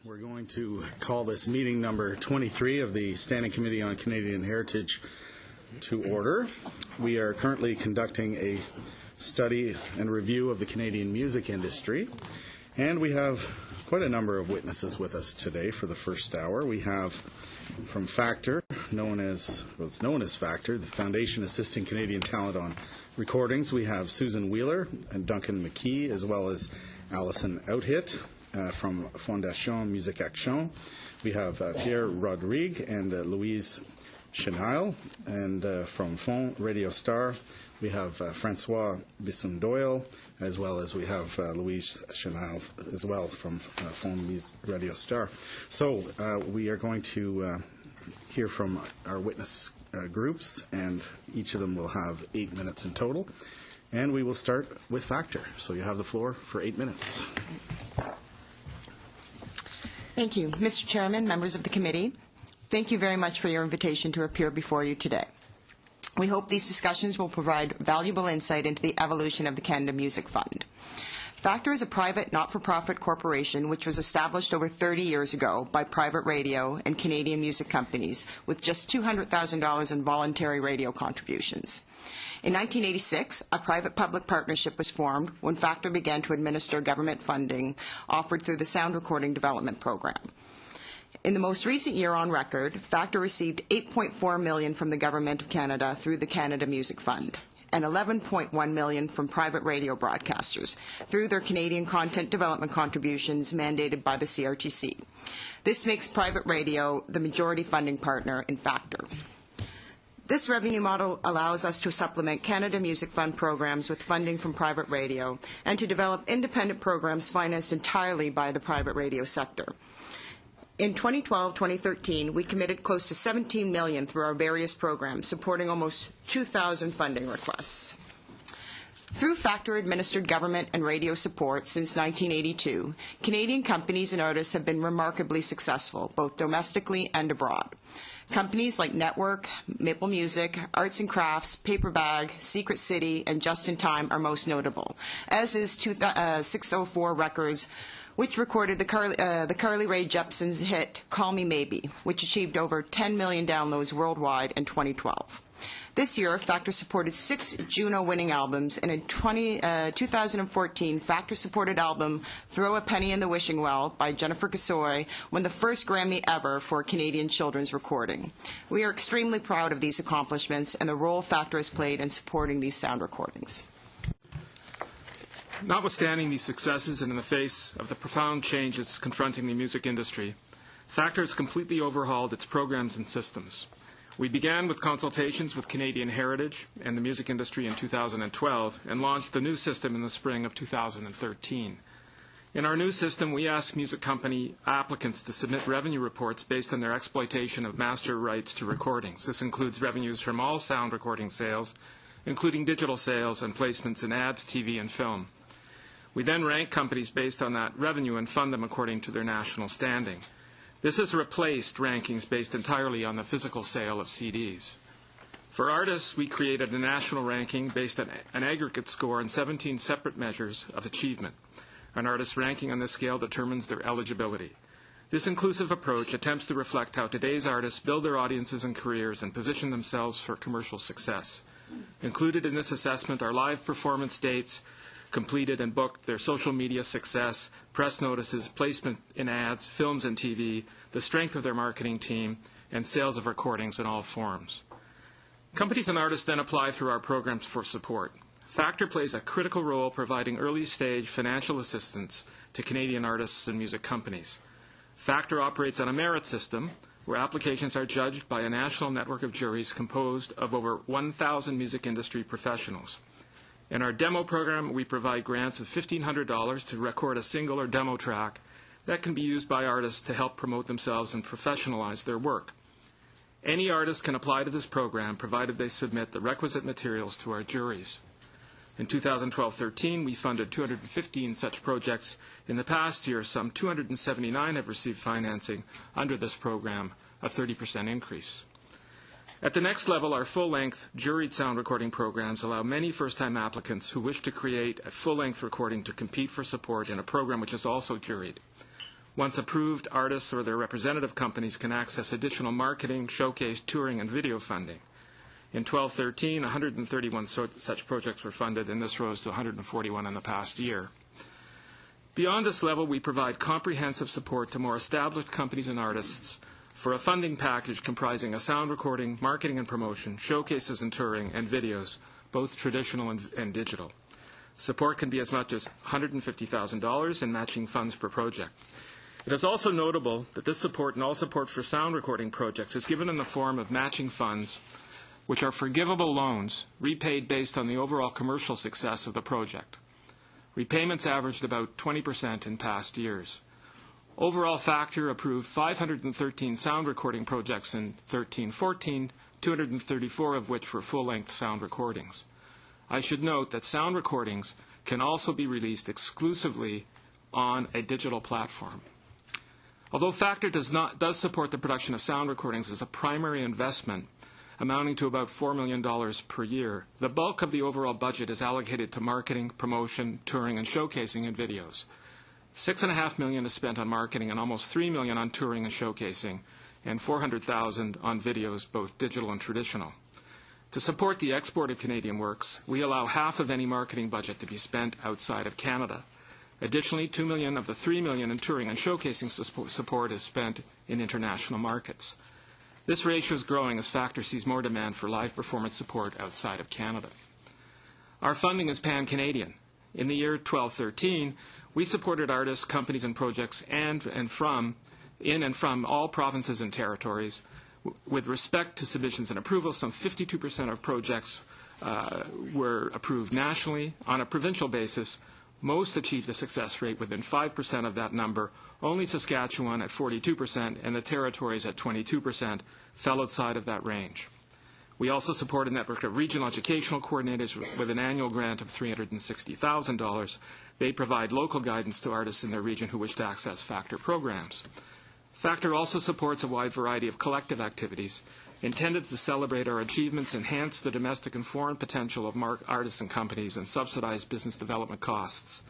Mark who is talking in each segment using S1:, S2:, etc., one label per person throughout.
S1: We're going to call this meeting number 23 of the Standing Committee on Canadian Heritage to order. We are currently conducting a study and review of the Canadian music industry, and we have quite a number of witnesses with us today for the first hour. We have from Factor, known as Factor, the foundation assisting Canadian talent on recordings. We have Susan Wheeler and Duncan McKee, as well as Alison Outhit from Fondation Musique Action. We have Pierre Rodrigue and Louise Chenille, and from Fond Radio Star, we have Francois Bisson-Doyle, as well as we have Louise Chenille as well from Fond Radio Star. So we are going to hear from our witness groups, and each of them will have 8 minutes in total. And we will start with Factor. So you have the floor for 8 minutes.
S2: Thank you. Mr. Chairman, members of the committee, thank you very much for your invitation to appear before you today. We hope these discussions will provide valuable insight into the evolution of the Canada Music Fund. Factor is a private, not-for-profit corporation which was established over 30 years ago by private radio and Canadian music companies with just $200,000 in voluntary radio contributions. In 1986, a private-public partnership was formed when Factor began to administer government funding offered through the Sound Recording Development Program. In the most recent year on record, Factor received $8.4 million from the Government of Canada through the Canada Music Fund and $11.1 million from private radio broadcasters through their Canadian content development contributions mandated by the CRTC. This makes private radio the majority funding partner in Factor. This revenue model allows us to supplement Canada Music Fund programs with funding from private radio and to develop independent programs financed entirely by the private radio sector. In 2012-2013, we committed close to $17 million through our various programs, supporting almost 2,000 funding requests. Through Factor-administered government and radio support since 1982, Canadian companies and artists have been remarkably successful, both domestically and abroad. Companies like Network, Maple Music, Arts and Crafts, Paperbag, Secret City, and Just in Time are most notable, as is 604 Records, which recorded the Carly Rae Jepsen's hit Call Me Maybe, which achieved over 10 million downloads worldwide in 2012. This year, Factor supported 6 Juno-winning albums, and in 2014, Factor-supported album Throw a Penny in the Wishing Well by Jennifer Kasoy won the first Grammy ever for Canadian children's recording. We are extremely proud of these accomplishments and the role Factor has played in supporting these sound recordings.
S3: Notwithstanding these successes and in the face of the profound changes confronting the music industry, Factor has completely overhauled its programs and systems. We began with consultations with Canadian Heritage and the music industry in 2012 and launched the new system in the spring of 2013. In our new system, we ask music company applicants to submit revenue reports based on their exploitation of master rights to recordings. This includes revenues from all sound recording sales, including digital sales and placements in ads, TV, and film. We then rank companies based on that revenue and fund them according to their national standing. This has replaced rankings based entirely on the physical sale of CDs. For artists, we created a national ranking based on an aggregate score and 17 separate measures of achievement. An artist's ranking on this scale determines their eligibility. This inclusive approach attempts to reflect how today's artists build their audiences and careers and position themselves for commercial success. Included in this assessment are live performance dates, completed and booked, their social media success, press notices, placement in ads, films and TV, the strength of their marketing team, and sales of recordings in all forms. Companies and artists then apply through our programs for support. Factor plays a critical role providing early-stage financial assistance to Canadian artists and music companies. Factor operates on a merit system where applications are judged by a national network of juries composed of over 1,000 music industry professionals. In our demo program, we provide grants of $1,500 to record a single or demo track that can be used by artists to help promote themselves and professionalize their work. Any artist can apply to this program, provided they submit the requisite materials to our juries. In 2012-13, we funded 215 such projects. In the past year, some 279 have received financing under this program, a 30% increase. At the next level, our full-length juried sound recording programs allow many first-time applicants who wish to create a full-length recording to compete for support in a program which is also juried. Once approved, artists or their representative companies can access additional marketing, showcase, touring, and video funding. In 12-13, 131 such projects were funded, and this rose to 141 in the past year. Beyond this level, we provide comprehensive support to more established companies and artists for a funding package comprising a sound recording, marketing and promotion, showcases and touring, and videos, both traditional and digital. Support can be as much as $150,000 in matching funds per project. It is also notable that this support and all support for sound recording projects is given in the form of matching funds, which are forgivable loans repaid based on the overall commercial success of the project. Repayments averaged about 20% in past years. Overall, Factor approved 513 sound recording projects in 13-14, 234 of which were full-length sound recordings. I should note that sound recordings can also be released exclusively on a digital platform. Although Factor does support the production of sound recordings as a primary investment, amounting to about $4 million per year, the bulk of the overall budget is allocated to marketing, promotion, touring, and showcasing in videos. $6.5 million is spent on marketing and almost $3 million on touring and showcasing, and $400,000 on videos, both digital and traditional. To support the export of Canadian works, we allow half of any marketing budget to be spent outside of Canada. Additionally, $2 million of the $3 million in touring and showcasing support is spent in international markets. This ratio is growing as Factor sees more demand for live performance support outside of Canada. Our funding is pan-Canadian. In the year 12-13, we supported artists, companies, and projects in and from all provinces and territories. With respect to submissions and approvals, some 52% of projects were approved nationally. On a provincial basis, most achieved a success rate within 5% of that number. Only Saskatchewan at 42% and the territories at 22% fell outside of that range. We also support a network of regional educational coordinators with an annual grant of $360,000. They provide local guidance to artists in their region who wish to access Factor programs. Factor also supports a wide variety of collective activities intended to celebrate our achievements, enhance the domestic and foreign potential of artists and companies, and subsidize business development costs.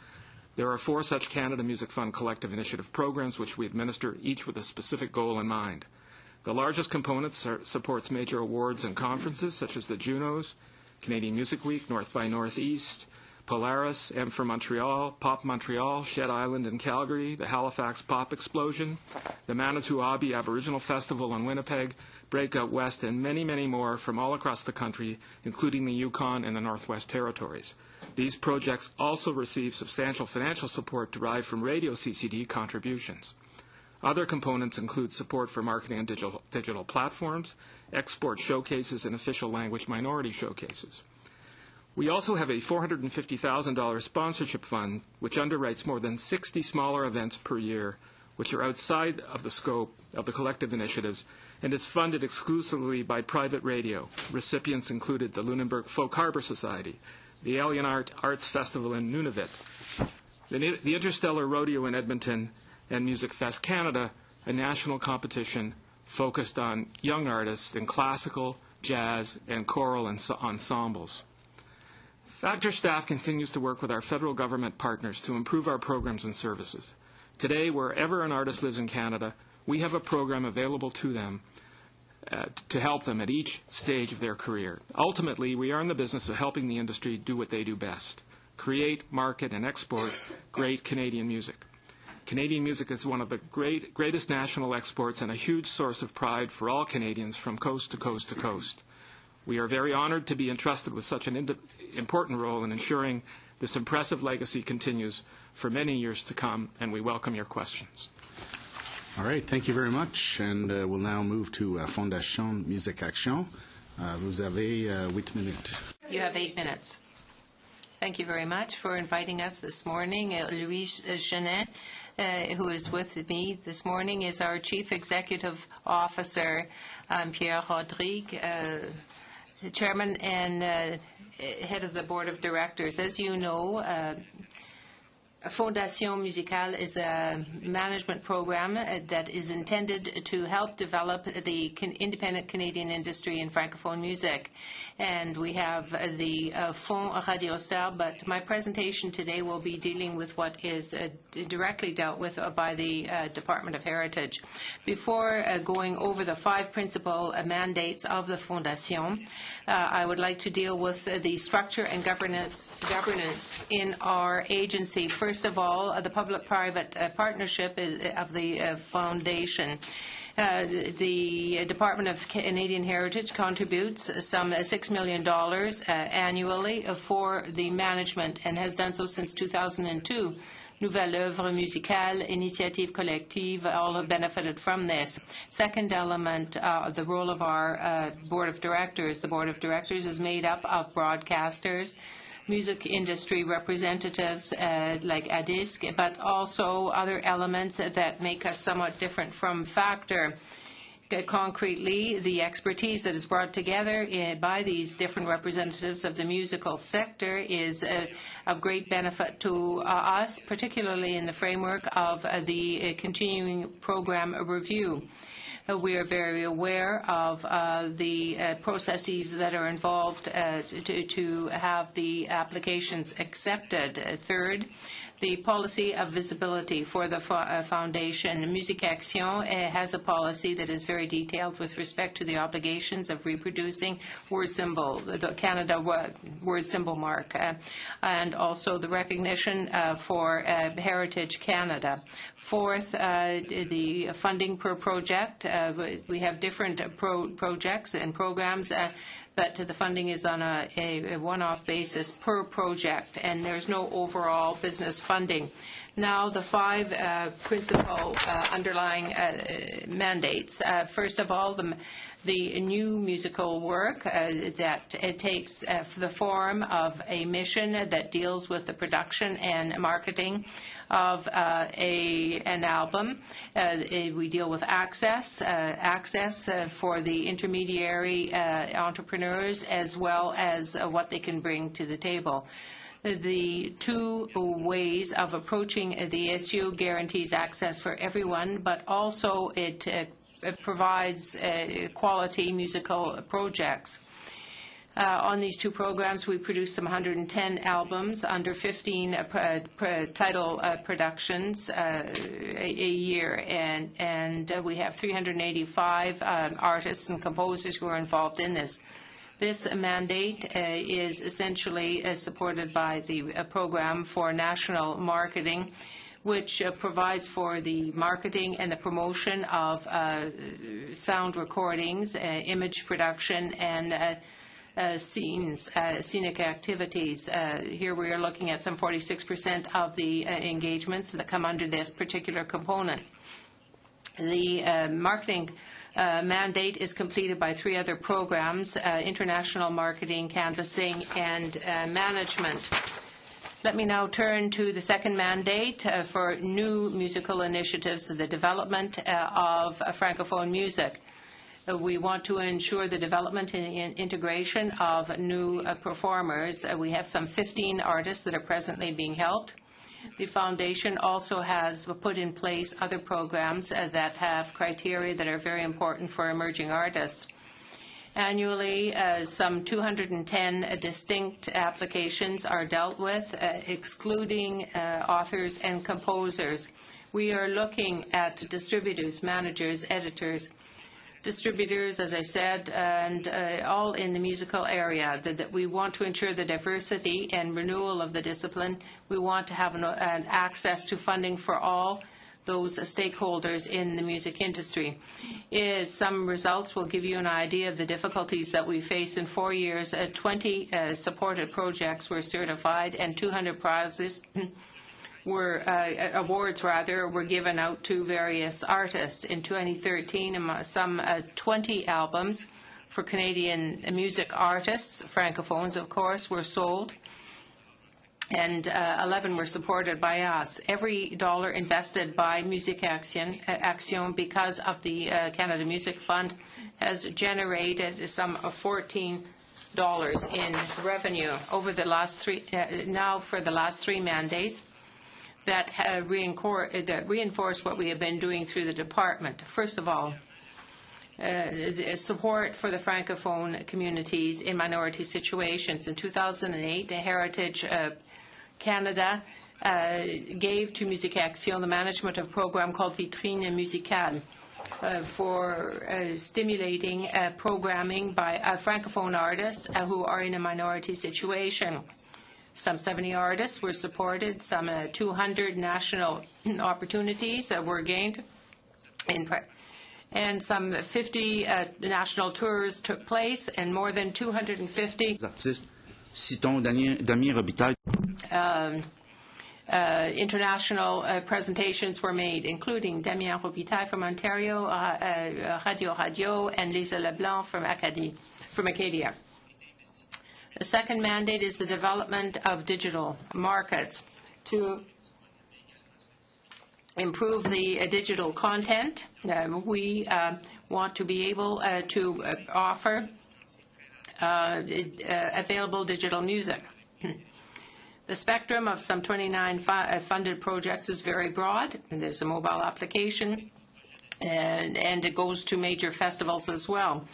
S3: There are 4 such Canada Music Fund collective initiative programs which we administer, each with a specific goal in mind. The largest component supports major awards and conferences such as the Junos, Canadian Music Week, North by Northeast, Polaris, M for Montreal, Pop Montreal, Shed Island in Calgary, the Halifax Pop Explosion, the Manitowoc Aboriginal Festival in Winnipeg, Breakout West, and many, many more from all across the country, including the Yukon and the Northwest Territories. These projects also receive substantial financial support derived from radio CCD contributions. Other components include support for marketing and digital platforms, export showcases, and official language minority showcases. We also have a $450,000 sponsorship fund, which underwrites more than 60 smaller events per year, which are outside of the scope of the collective initiatives, and is funded exclusively by private radio. Recipients included the Lunenburg Folk Harbor Society, the Alien Arts Festival in Nunavut, the Interstellar Rodeo in Edmonton, and Music Fest Canada, a national competition focused on young artists in classical, jazz, and choral ensembles. Factor staff continues to work with our federal government partners to improve our programs and services. Today, wherever an artist lives in Canada, we have a program available to them to help them at each stage of their career. Ultimately, we are in the business of helping the industry do what they do best: create, market, and export great Canadian music. Canadian music is one of the greatest national exports and a huge source of pride for all Canadians from coast to coast to coast. We are very honored to be entrusted with such an important role in ensuring this impressive legacy continues for many years to come, and we welcome your questions.
S1: All right, thank you very much. And we'll now move to Fondation Musique Action. Vous avez 8 minutes.
S4: You have 8 minutes. Thank you very much for inviting us this morning. Louise Genet, who is with me this morning, is our Chief Executive Officer. Pierre Rodrigue, Chairman and Head of the Board of Directors. As you know, Fondation Musicale is a management program that is intended to help develop the independent Canadian industry in Francophone music. And we have the Fonds Radio Star, but my presentation today will be dealing with what is directly dealt with by the Department of Heritage. Before going over the 5 principal mandates of the Fondation, I would like to deal with the structure and governance in our agency. First of all, the public-private partnership of the foundation. The Department of Canadian Heritage contributes some $6 million annually for the management and has done so since 2002. Nouvelle Œuvre Musicale, Initiative Collective, all have benefited from this. Second element, the role of our Board of Directors. The Board of Directors is made up of broadcasters, music industry representatives like ADISC, but also other elements that make us somewhat different from Factor. Concretely, the expertise that is brought together by these different representatives of the musical sector is of great benefit to us, particularly in the framework of the continuing program review. We are very aware of the processes that are involved to have the applications accepted. Third, the policy of visibility for the foundation. Musique Action has a policy that is very detailed with respect to the obligations of reproducing word symbol, the Canada word symbol mark, and also the recognition for Heritage Canada. Fourth, the funding per project. We have different projects and programs, but the funding is on a one-off basis per project, and there's no overall business funding. Now, the 5 principal underlying mandates. First of all, the new musical work that it takes the form of a mission that deals with the production and marketing of an album. We deal with access for the intermediary entrepreneurs, as well as what they can bring to the table. The 2 ways of approaching the issue guarantees access for everyone, but also it provides quality musical projects. On these 2 programs, we produce some 110 albums under 15 title productions a year, and we have 385 artists and composers who are involved in this. This mandate is essentially supported by the Program for National Marketing, which provides for the marketing and the promotion of sound recordings, image production, and scenic activities. Here we are looking at some 46% of the engagements that come under this particular component. The marketing mandate is completed by 3 other programs: international marketing, canvassing, and management. Let me now turn to the second mandate for new musical initiatives, the development of Francophone music. We want to ensure the development and integration of new performers. We have some 15 artists that are presently being helped. The foundation also has put in place other programs that have criteria that are very important for emerging artists. Annually, some 210 distinct applications are dealt with, excluding authors and composers. We are looking at distributors, managers, editors, distributors, as I said, and all in the musical area. That we want to ensure the diversity and renewal of the discipline. We want to have an access to funding for all those stakeholders in the music industry. Some results will give you an idea of the difficulties that we faced in 4 years. 20 supported projects were certified, and 200 prizes awards were given out to various artists. In 2013, some 20 albums for Canadian music artists, francophones of course, were sold, and 11 were supported by us. Every dollar invested by Musique Action, because of the Canada Music Fund, has generated some $14 in revenue over the last 3. Now, for the last 3 mandates, that reinforce what we have been doing through the department. First of all, support for the Francophone communities in minority situations. In 2008, Heritage Canada gave to Musique Action the management of a program called Vitrine Musicale for stimulating programming by Francophone artists who are in a minority situation. Some 70 artists were supported, some 200 national opportunities were gained, and some 50 national tours took place, and more than 250
S5: artistes. Citons Damien Robitaille.
S4: International presentations were made, including Damien Robitaille from Ontario, Radio, and Lisa Leblanc from Acadia. The second mandate is the development of digital markets to improve the digital content. We want to be able to offer available digital music. The spectrum of some 29 funded projects is very broad, and there's a mobile application, and it goes to major festivals as well.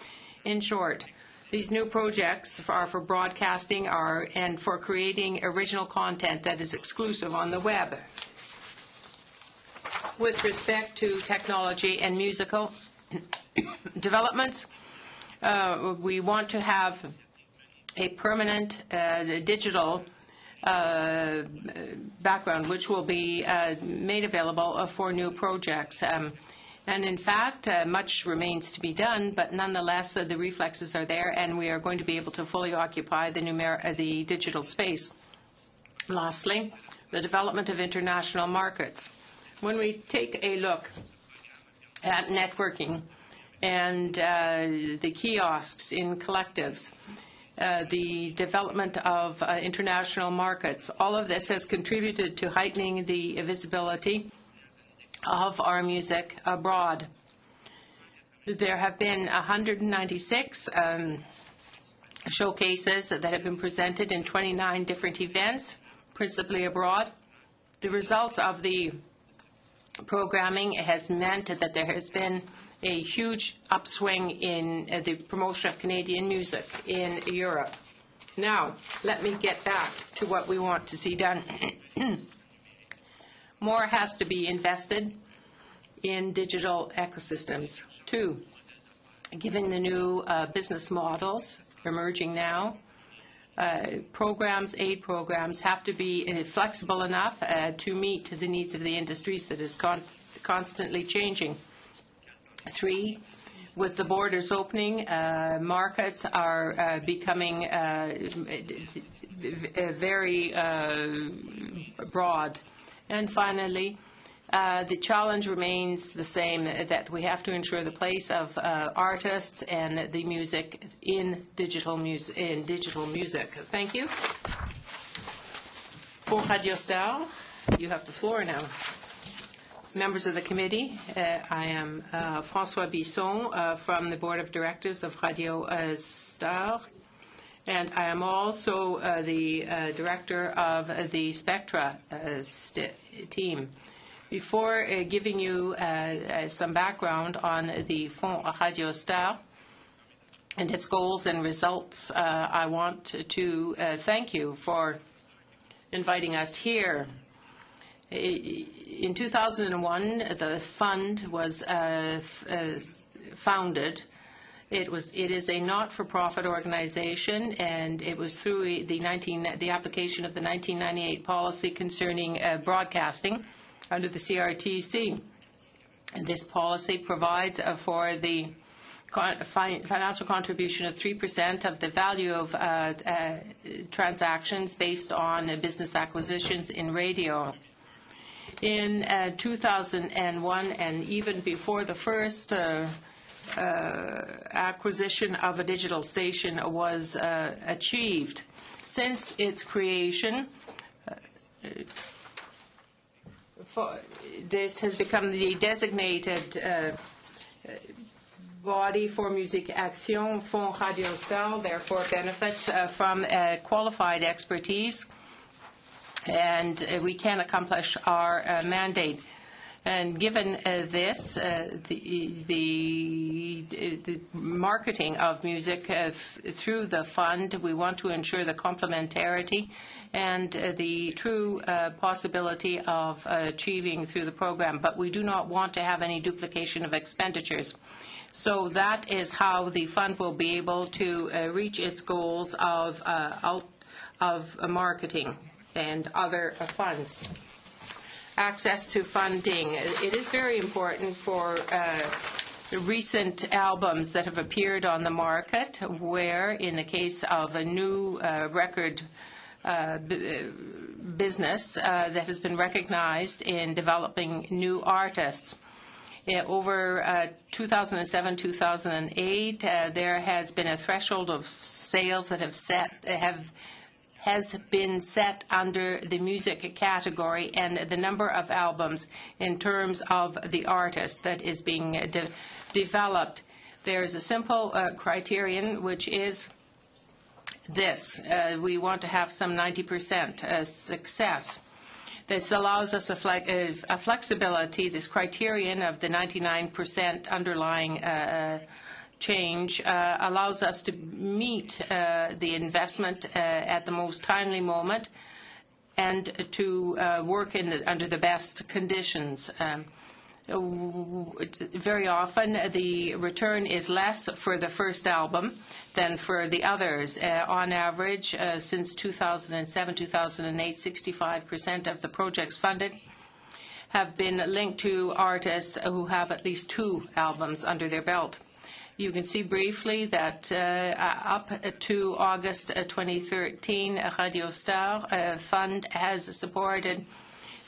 S4: In short, these new projects are for broadcasting and for creating original content that is exclusive on the web. With respect to technology and musical developments, we want to have a permanent digital background, which will be made available for new projects. And in fact, much remains to be done, but nonetheless, the reflexes are there, and we are going to be able to fully occupy the digital space. Lastly, the development of international markets. When we take a look at networking and the kiosks in collectives, the development of international markets, all of this has contributed to heightening the visibility of our music abroad. There have been 196 showcases that have been presented in 29 different events, principally abroad. The results of the programming has meant that there has been a huge upswing in the promotion of Canadian music in Europe. Now, let me get back to what we want to see done. More has to be invested in digital ecosystems. Two, given the new business models emerging now, aid programs have to be flexible enough to meet the needs of the industries that is constantly changing. Three, with the borders opening, markets are becoming very broad. And finally, the challenge remains the same, that we have to ensure the place of artists and the music in digital music. Thank you. For Radio Star, you have the floor now. Members of the committee, I am François Bisson from the Board of Directors of Radio Star, and I am also the director of the Spectra team. Before giving you some background on the Fonds Radio Star and its goals and results, I want to thank you for inviting us here. In 2001, the fund was founded. It is a not-for-profit organization, and it was through the application of the 1998 policy concerning broadcasting under the CRTC. And this policy provides for the financial contribution of 3% of the value of transactions based on business acquisitions in radio. In 2001, and even before the first acquisition of a digital station was achieved, since its creation, this has become the designated body for Musique Action. Fonds Radio Star therefore benefits from qualified expertise and we can accomplish our mandate. And given this, the marketing of music through the fund, we want to ensure the complementarity and the true possibility of achieving through the program. But we do not want to have any duplication of expenditures. So that is how the fund will be able to reach its goals of marketing and other funds. Access to funding. It is very important for recent albums that have appeared on the market, where in the case of a new record business that has been recognized in developing new artists. Over 2007-2008, there has been a threshold of sales that has been set under the music category, and the number of albums in terms of the artist that is being developed. There's a simple criterion, which is this. We want to have some 90% success. This allows us a flexibility, this criterion of the 99% underlying change allows us to meet the investment at the most timely moment and to work under the best conditions. Very often the return is less for the first album than for the others. On average, since 2007-2008, 65% of the projects funded have been linked to artists who have at least 2 albums under their belt. You can see briefly that up to August 2013, Radio Star Fund has supported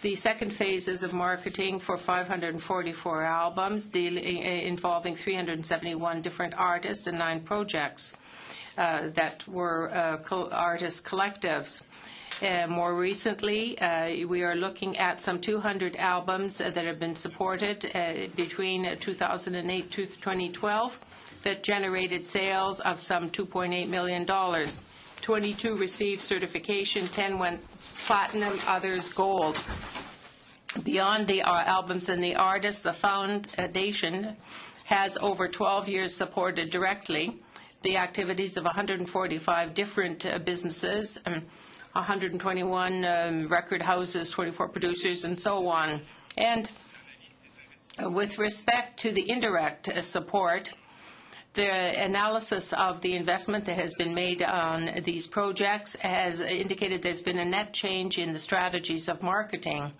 S4: the second phases of marketing for 544 albums involving 371 different artists and 9 projects that were artist collectives. More recently, we are looking at some 200 albums that have been supported between 2008 to 2012 that generated sales of some $2.8 million. 22 received certification, 10 went platinum, others gold. Beyond the albums and the artists, the foundation has over 12 years supported directly the activities of 145 different businesses, 121 record houses, 24 producers, and so on. And with respect to the indirect support, the analysis of the investment that has been made on these projects has indicated there's been a net change in the strategies of marketing.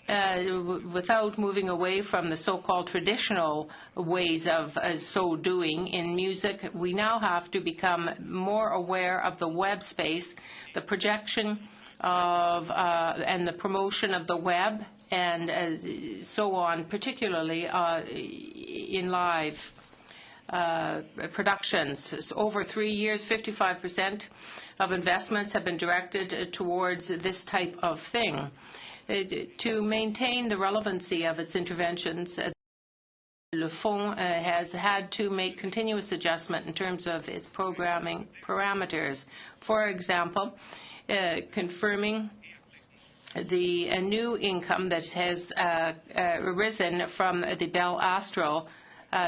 S4: Without moving away from the so-called traditional ways of so doing in music, we now have to become more aware of the web space, the projection of and the promotion of the web, and so on, particularly in live productions. So over 3 years, 55% of investments have been directed towards this type of thing. To maintain the relevancy of its interventions, Le Fonds has had to make continuous adjustment in terms of its programming parameters. For example, confirming the new income that has arisen from the Bell Astral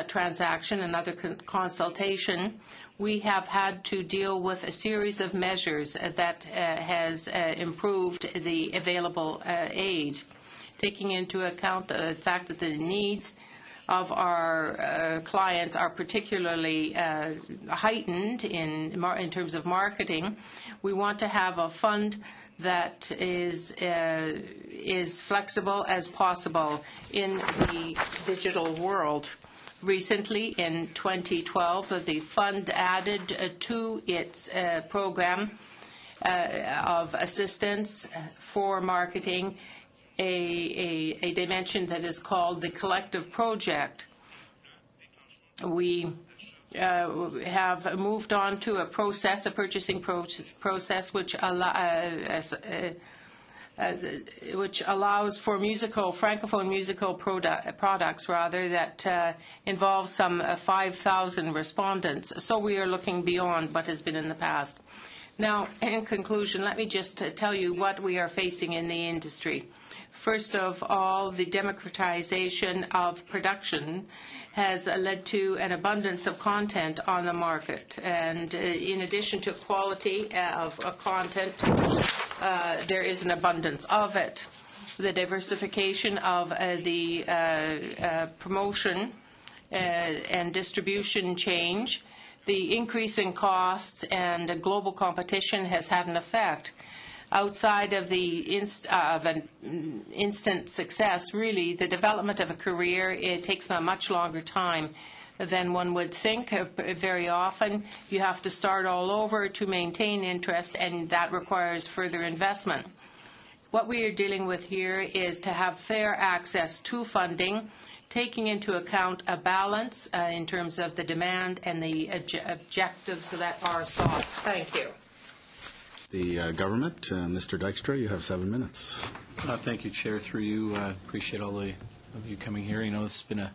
S4: transaction and other consultation, we have had to deal with a series of measures that has improved the available aid, taking into account the fact that the needs of our clients are particularly heightened in terms of marketing. We want to have a fund that is flexible as possible in the digital world. Recently, in 2012, the fund added to its program of assistance for marketing a dimension that is called the collective project. We have moved on to a process, a purchasing process, which allows for francophone musical products that involve some 5,000 respondents. So we are looking beyond what has been in the past. Now, in conclusion, let me just tell you what we are facing in the industry. First of all, the democratization of production has led to an abundance of content on the market. And in addition to quality of content, there is an abundance of it. The diversification of the promotion and distribution change, the increase in costs and global competition has had an effect. Outside of the of an instant success, really, the development of a career, it takes a much longer time than one would think. Very often, you have to start all over to maintain interest, and that requires further investment. What we are dealing with here is to have fair access to funding, taking into account a balance in terms of the demand and the objectives that are sought. Thank you.
S1: The government, Mr. Dykstra, you have 7 minutes.
S6: Thank you, Chair. Through you, appreciate all of you coming here. You know, it's been a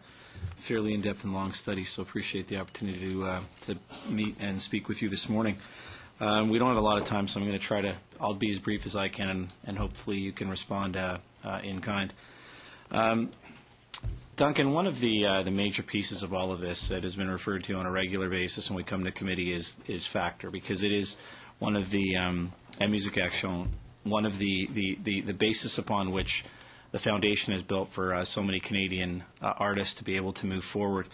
S6: fairly in-depth and long study, so appreciate the opportunity to meet and speak with you this morning. We don't have a lot of time, so I'm going to try to, I'll be as brief as I can, and hopefully you can respond in kind. Duncan, one of the major pieces of all of this that has been referred to on a regular basis when we come to committee is factor, because it is one of the, and Music Action, one of the basis upon which the foundation is built for so many Canadian artists to be able to move forward.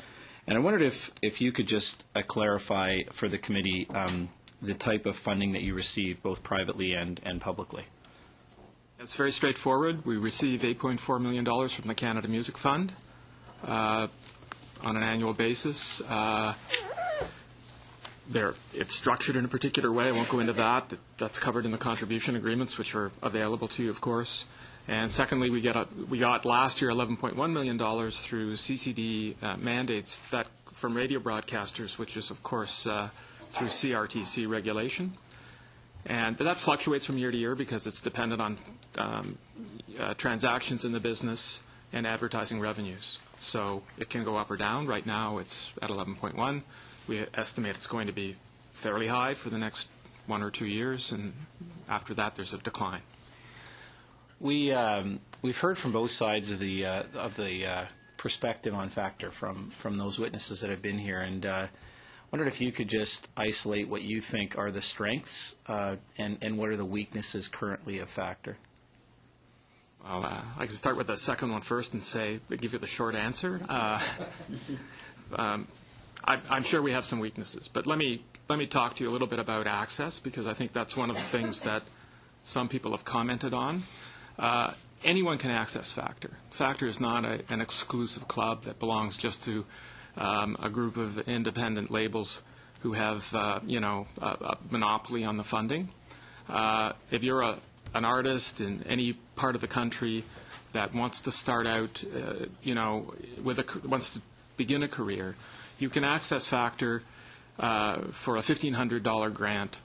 S6: And I wondered if you could just clarify for the committee the type of funding that you receive, both privately and publicly.
S3: It's very straightforward. We receive $8.4 million from the Canada Music Fund on an annual basis. It's structured in a particular way. I won't go into that. That's covered in the contribution agreements, which are available to you, of course. And secondly, we got last year $11.1 million through CCD mandates that from radio broadcasters, which is, of course, through CRTC regulation. But that fluctuates from year to year because it's dependent on transactions in the business and advertising revenues. So it can go up or down. Right now, it's at 11.1. We estimate it's going to be fairly high for the next 1 or 2 years, and after that, there's a decline.
S6: We've heard from both sides of the perspective on factor from those witnesses that have been here, and wondered if you could just isolate what you think are the strengths and what are the weaknesses currently of factor.
S3: Well, I can start with the second one first and give you the short answer. I'm sure we have some weaknesses, but let me talk to you a little bit about access, because I think that's one of the things that some people have commented on. Anyone can access Factor. Factor is not an exclusive club that belongs just to a group of independent labels who have a monopoly on the funding. If you're an artist in any part of the country that wants to start out, wants to begin a career, you can access Factor for a $1,500 grant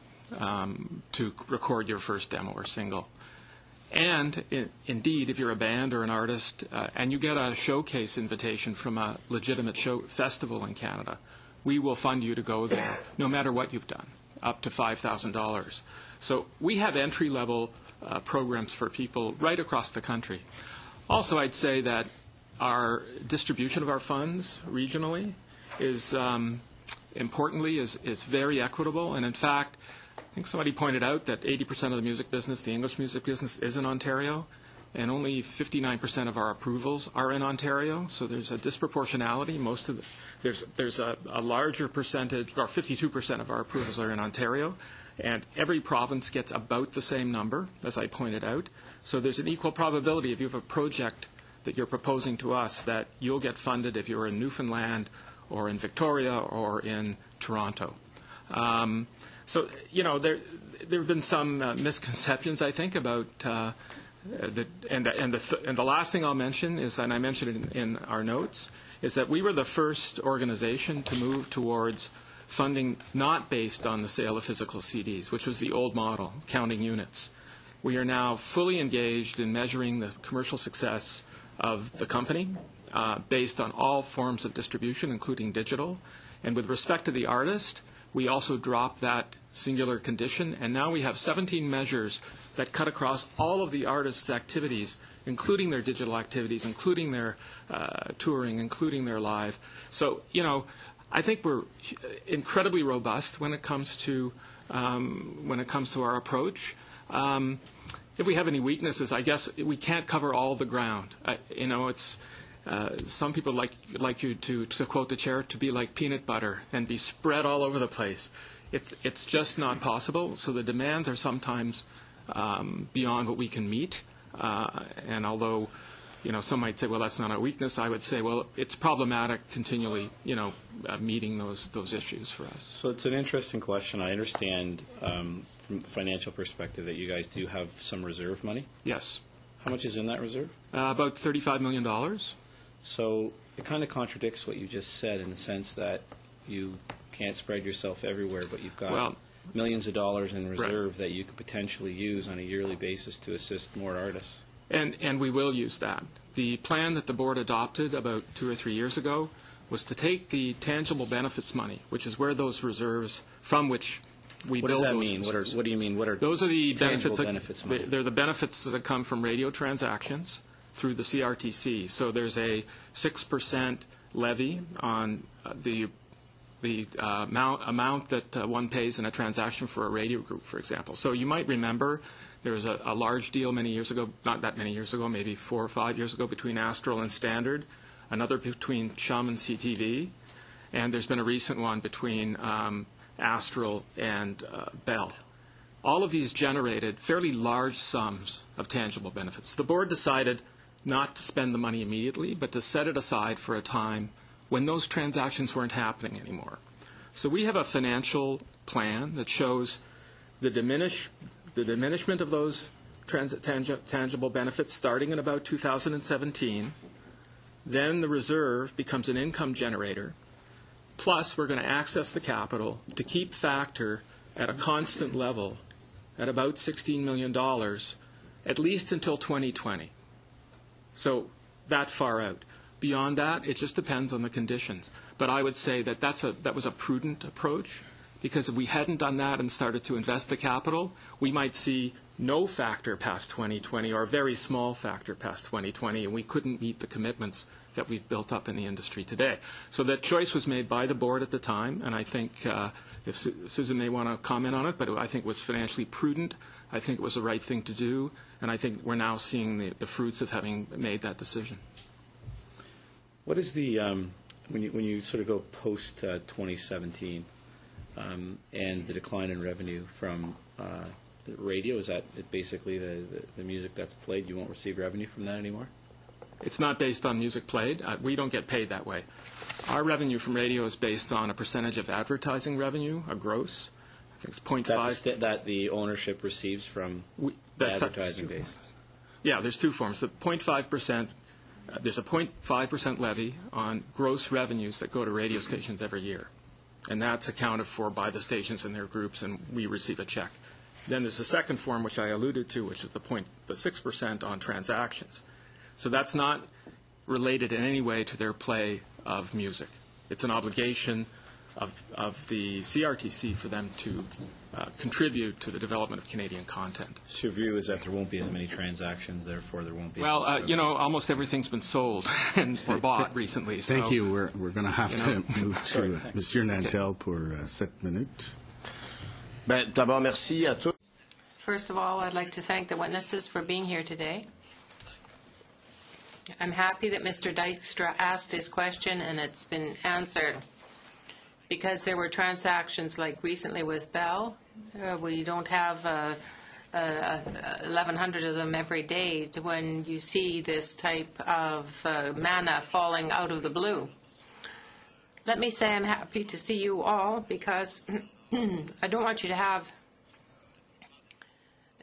S3: to record your first demo or single. And indeed, if you're a band or an artist and you get a showcase invitation from a legitimate festival in Canada, we will fund you to go there, no matter what you've done, up to $5,000. So we have entry-level programs for people right across the country. Also, I'd say that our distribution of our funds regionally is, importantly, is very equitable. And in fact, I think somebody pointed out that 80% of the music business, the English music business, is in Ontario, and only 59% of our approvals are in Ontario. So there's a disproportionality. There's a larger percentage, or 52% of our approvals are in Ontario, and every province gets about the same number, as I pointed out. So there's an equal probability if you have a project that you're proposing to us that you'll get funded if you're in Newfoundland or in Victoria or in Toronto. So, there have been some misconceptions, I think, about the last thing I'll mention is, and I mentioned it in our notes, is that we were the first organization to move towards funding not based on the sale of physical CDs, which was the old model, counting units. We are now fully engaged in measuring the commercial success of the company based on all forms of distribution, including digital. And with respect to the artist, we also dropped that singular condition, and now we have 17 measures that cut across all of the artists' activities, including their digital activities, including their touring, including their live. So, I think we're incredibly robust when it comes to our approach. If we have any weaknesses, I guess we can't cover all the ground. It's some people like you to quote the chair, to be like peanut butter and be spread all over the place. It's just not possible. So the demands are sometimes beyond what we can meet. And although, some might say, well, that's not a weakness, I would say, well, it's problematic continually, meeting those issues for us.
S6: So it's an interesting question. I understand from the financial perspective that you guys do have some reserve money.
S3: Yes.
S6: How much is in that reserve?
S3: About $35 million.
S6: So it kind of contradicts what you just said in the sense that you can't spread yourself everywhere, but you've got millions of dollars in reserve that you could potentially use on a yearly basis to assist more artists.
S3: And we will use that. The plan that the board adopted about 2 or 3 years ago was to take the tangible benefits money, which is where those reserves, from which we
S6: What
S3: build
S6: does that
S3: those
S6: mean?
S3: reserves.
S6: What do you mean? What are
S3: Those are the
S6: tangible
S3: benefits.
S6: money?
S3: They're the benefits that come from radio transactions through the CRTC. So there's a 6% levy on the amount that one pays in a transaction for a radio group, for example. So you might remember there was a large deal many years ago, not that many years ago, maybe 4 or 5 years ago, between Astral and Standard, another between Chum and CTV, and there's been a recent one between Astral and Bell. All of these generated fairly large sums of tangible benefits. The board decided not to spend the money immediately, but to set it aside for a time when those transactions weren't happening anymore. So we have a financial plan that shows the diminishment of those tangible benefits starting in about 2017. Then the reserve becomes an income generator. Plus, we're going to access the capital to keep Factor at a constant level at about $16 million, at least until 2020. So that far out. Beyond that, it just depends on the conditions. But I would say that that was a prudent approach, because if we hadn't done that and started to invest the capital, we might see no Factor past 2020 or a very small Factor past 2020, and we couldn't meet the commitments that we've built up in the industry today. So that choice was made by the board at the time, and I think if Susan may want to comment on it, but I think it was financially prudent. I think it was the right thing to do, and I think we're now seeing the fruits of having made that decision.
S6: What is the when you sort of go post 2017 and the decline in revenue from radio? Is that basically the music that's played? You won't receive revenue from that anymore?
S3: It's not based on music played. We don't get paid that way. Our revenue from radio is based on a percentage of advertising revenue, a gross. I think it's 0.5.
S6: That the ownership receives from the advertising base.
S3: Yeah, there's two forms. The 0.5%. There's a 0.5% levy on gross revenues that go to radio stations every year, and that's accounted for by the stations and their groups, and we receive a check. Then there's a second form, which I alluded to, which is the 6% on transactions. So that's not related in any way to their play of music. It's an obligation of the CRTC for them to contribute to the development of Canadian content.
S6: So your view is that there won't be as many transactions, therefore there won't be.
S3: Well, almost everything's been sold or bought recently.
S1: Thank
S3: so,
S1: you. We're going to have to move to Monsieur Nantel pour 7 minutes.
S7: D'abord, merci à tous.
S4: First of all, I'd like to thank the witnesses for being here today. I'm happy that Mr. Dykstra asked his question and it's been answered, because there were transactions like recently with Bell. We don't have 1,100 of them every day when you see this type of manna falling out of the blue. Let me say I'm happy to see you all, because I don't want you to have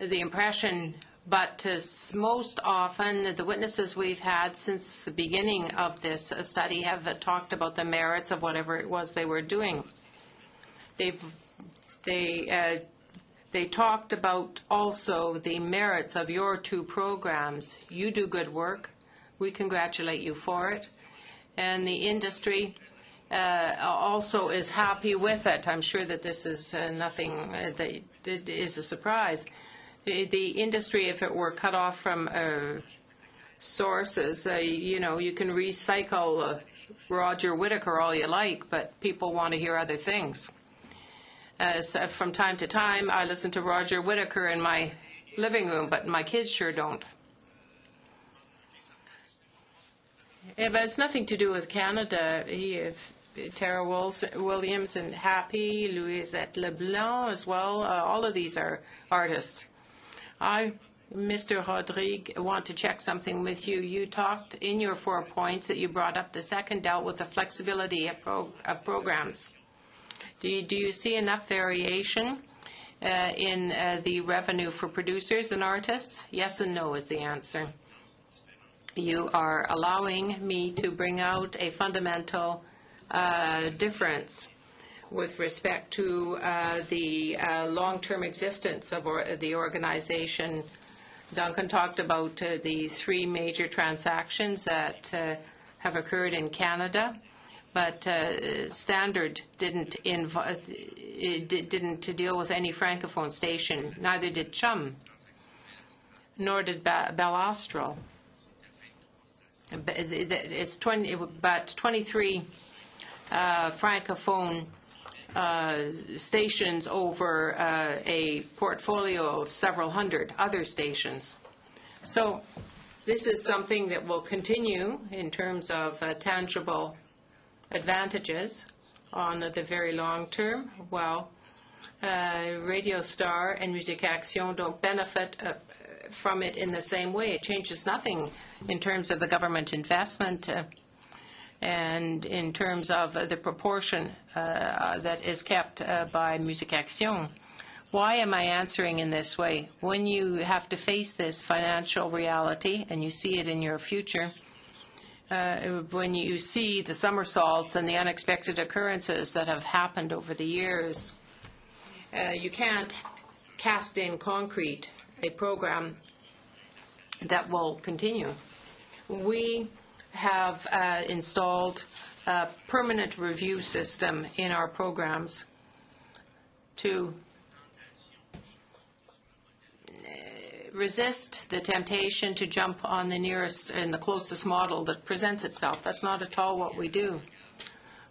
S4: the impression, but most often the witnesses we've had since the beginning of this study have talked about the merits of whatever it was they were doing. They talked about also the merits of your 2 programs. You do good work. We congratulate you for it. And the industry also is happy with it. I'm sure that this is nothing that is a surprise. The industry, if it were cut off from sources, you can recycle Roger Whittaker all you like, but people want to hear other things. So from time to time, I listen to Roger Whittaker in my living room, but my kids sure don't. Yeah, but it's nothing to do with Canada. Tara Williams and Happy, Louisette Leblanc as well. All of these are artists. Mr. Rodrigue, want to check something with you. You talked in your 4 points that you brought up. The second dealt with the flexibility of programs. Do you see enough variation in the revenue for producers and artists? Yes and no is the answer. You are allowing me to bring out a fundamental difference with respect to the long-term existence of the organization. Duncan talked about the 3 major transactions that have occurred in Canada, but Standard didn't deal with any Francophone station. Neither did Chum, nor did Bell Austral. It's 23 Francophone stations over a portfolio of several hundred other stations. So this is something that will continue in terms of tangible advantages on the very long term, while Radio Star and Musique Action don't benefit from it in the same way. It changes nothing in terms of the government investment and in terms of the proportion that is kept by Musique Action. Why am I answering in this way? When you have to face this financial reality and you see it in your future, when you see the somersaults and the unexpected occurrences that have happened over the years, you can't cast in concrete a program that will continue. We have installed a permanent review system in our programs to resist the temptation to jump on the nearest and the closest model that presents itself. That's not at all what we do.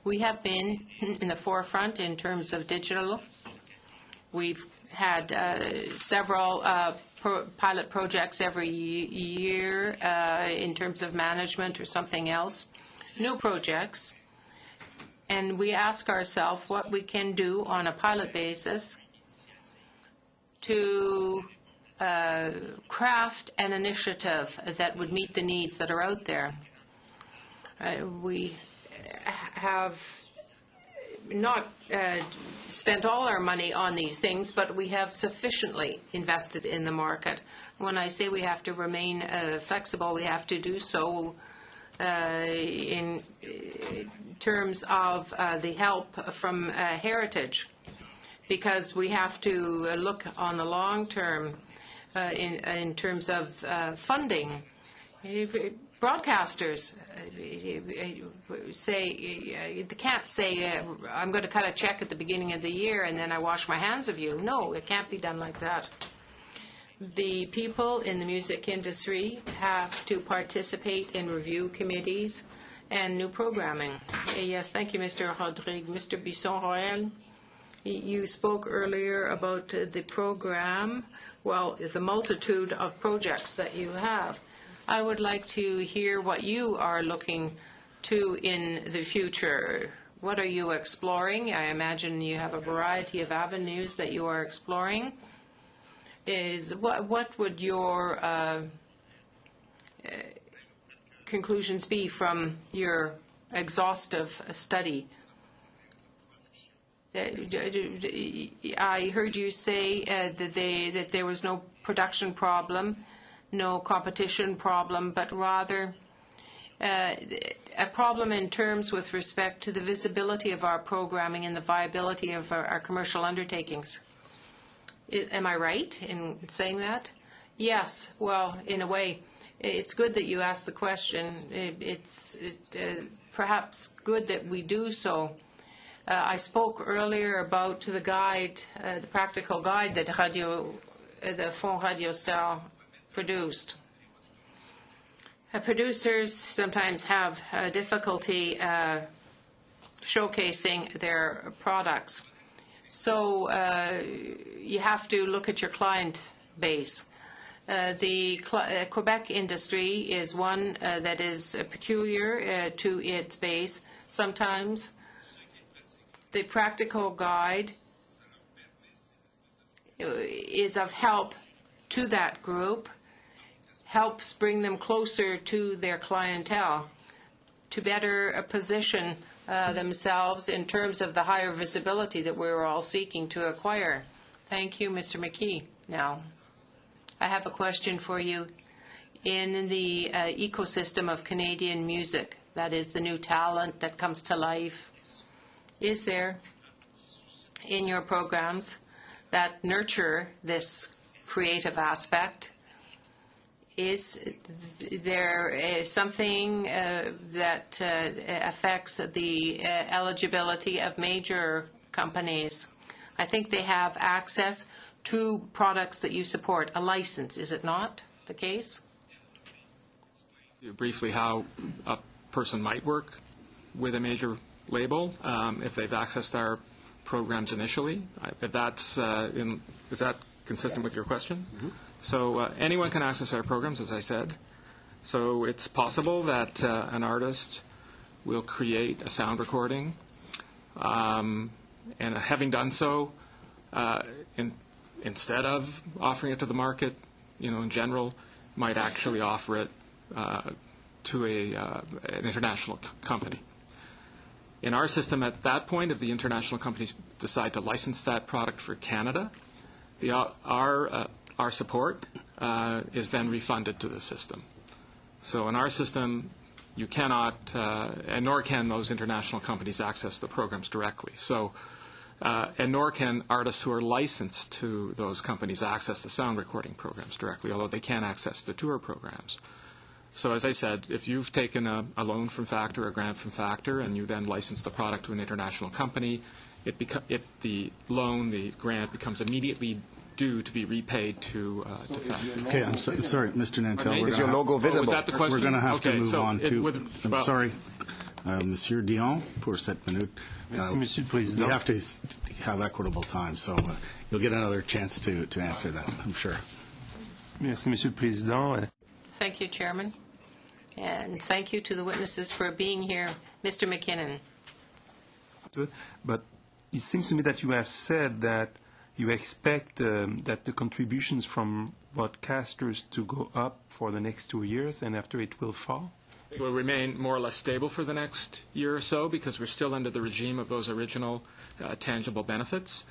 S4: We have been in the forefront in terms of digital. We've had several pilot projects every year in terms of management or something else, new projects, and we ask ourselves what we can do on a pilot basis to craft an initiative that would meet the needs that are out there. We have not spent all our money on these things, but we have sufficiently invested in the market. When I say we have to remain flexible, we have to do so in terms of the help from Heritage, because we have to look on the long term in terms of funding. Broadcasters say, they can't say, I'm going to cut a check at the beginning of the year and then I wash my hands of you. No, it can't be done like that. The people in the music industry have to participate in review committees and new programming. Yes, thank you, Mr. Rodrigue. Mr. Bisson-Royal, you spoke earlier about the program, well, the multitude of projects that you have. I would like to hear what you are looking to in the future. What are you exploring? I imagine you have a variety of avenues that you are exploring. What would your conclusions be from your exhaustive study? I heard you say that there was no production problem, no competition problem, but rather a problem in terms with respect to the visibility of our programming and the viability of our commercial undertakings. Am I right in saying that? Yes, well, in a way. it's good that you asked the question. It's perhaps good that we do so. I spoke earlier about the guide, the practical guide that the Fonds Radio Star produced. Producers sometimes have difficulty showcasing their products. So you have to look at your client base. The Quebec industry is one that is peculiar to its base. Sometimes the practical guide is of help to that group, helps bring them closer to their clientele, to better position themselves in terms of the higher visibility that we're all seeking to acquire. Thank you, Mr. McKee. Now, I have a question for you. In the ecosystem of Canadian music, that is the new talent that comes to life, is there in your programs that nurture this creative aspect? Is there something that affects the eligibility of major companies? I think they have access to products that you support, a license, is it not the case?
S3: Briefly, how a person might work with a major label if they've accessed our programs initially. If that's is that consistent with your question? Mm-hmm. So anyone can access our programs, as I said. So it's possible that an artist will create a sound recording, and having done so, instead of offering it to the market, in general, might actually offer it to an international company. In our system, at that point, if the international companies decide to license that product for Canada, our support is then refunded to the system. So in our system, you cannot, and nor can those international companies access the programs directly. So, and nor can artists who are licensed to those companies access the sound recording programs directly, although they can access the tour programs. So as I said, if you've taken a loan from Factor, a grant from Factor, and you then license the product to an international company, the grant becomes immediately due to be repaid to Factor.
S1: Okay, I'm sorry, Mr. Nantel.
S7: Is your logo visible?
S3: Was that the question?
S1: We're going to have to move on to. I'm sorry, Monsieur Dion, pour 7 minutes.
S8: Merci, Monsieur le Président.
S1: We have to have equitable time, so you'll get another chance to answer that, I'm sure.
S8: Merci, Monsieur le Président.
S4: Thank you, Chairman. And thank you to the witnesses for being here. Mr. McKinnon.
S8: But it seems to me that you have said that you expect that the contributions from broadcasters to go up for the next 2 years, and after it will fall?
S3: It will remain more or less stable for the next year or so because we're still under the regime of those original tangible benefits.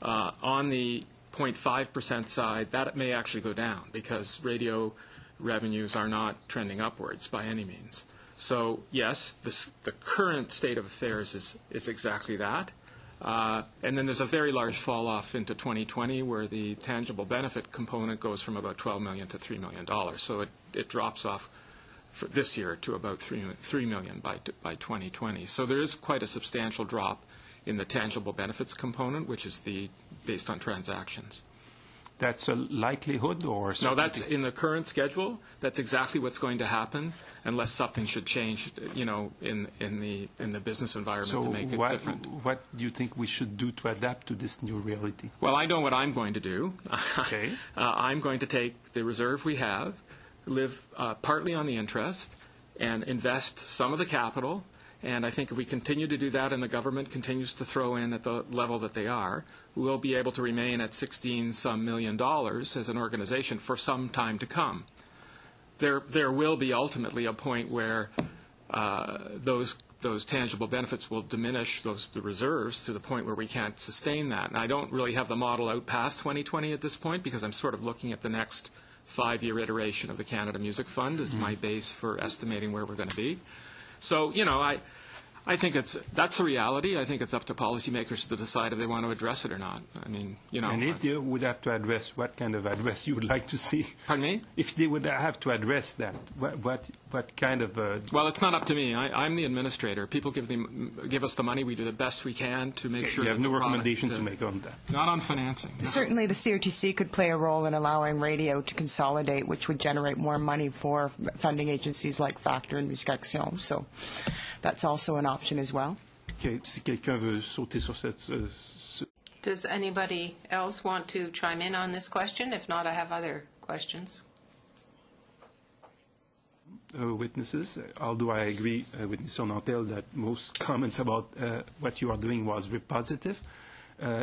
S3: On the 0.5% side, that may actually go down because radio revenues are not trending upwards by any means. So, yes, the current state of affairs is exactly that. And then there's a very large fall-off into 2020 where the tangible benefit component goes from about $12 million to $3 million. So it drops off for this year to about $3 million by 2020. So there is quite a substantial drop in the tangible benefits component, which is based on transactions.
S8: That's a likelihood, or something?
S3: No, that's in the current schedule. That's exactly what's going to happen, unless something should change, in the business environment to make it different.
S8: What do you think we should do to adapt to this new reality?
S3: Well, I know what I'm going to do.
S8: Okay.
S3: I'm going to take the reserve we have, live partly on the interest, and invest some of the capital. And I think if we continue to do that and the government continues to throw in at the level that they are, we'll be able to remain at $16-some million as an organization for some time to come. There will be ultimately a point where those tangible benefits will diminish the reserves to the point where we can't sustain that. And I don't really have the model out past 2020 at this point because I'm sort of looking at the next 5-year iteration of the Canada Music Fund as my base for estimating where we're going to be. So, I think that's the reality. I think it's up to policymakers to decide if they want to address it or not. I mean,
S8: And if they would have to address, what kind of address you would like to see?
S3: Pardon me?
S8: If they would have to address that, what kind of...
S3: Well, it's not up to me. I'm the administrator. People give us the money. We do the best we can to make sure...
S8: You have no
S3: the product,
S8: recommendation to make on that?
S3: Not on financing. No.
S2: Certainly, the CRTC could play a role in allowing radio to consolidate, which would generate more money for funding agencies like Factor and Musique Action. So that's also an option as well.
S8: Okay, si quelqu'un veut sauter sur cette...
S4: Does anybody else want to chime in on this question? If not, I have other questions.
S8: Witnesses, although I agree with Mr. Nantel that most comments about what you are doing was very positive,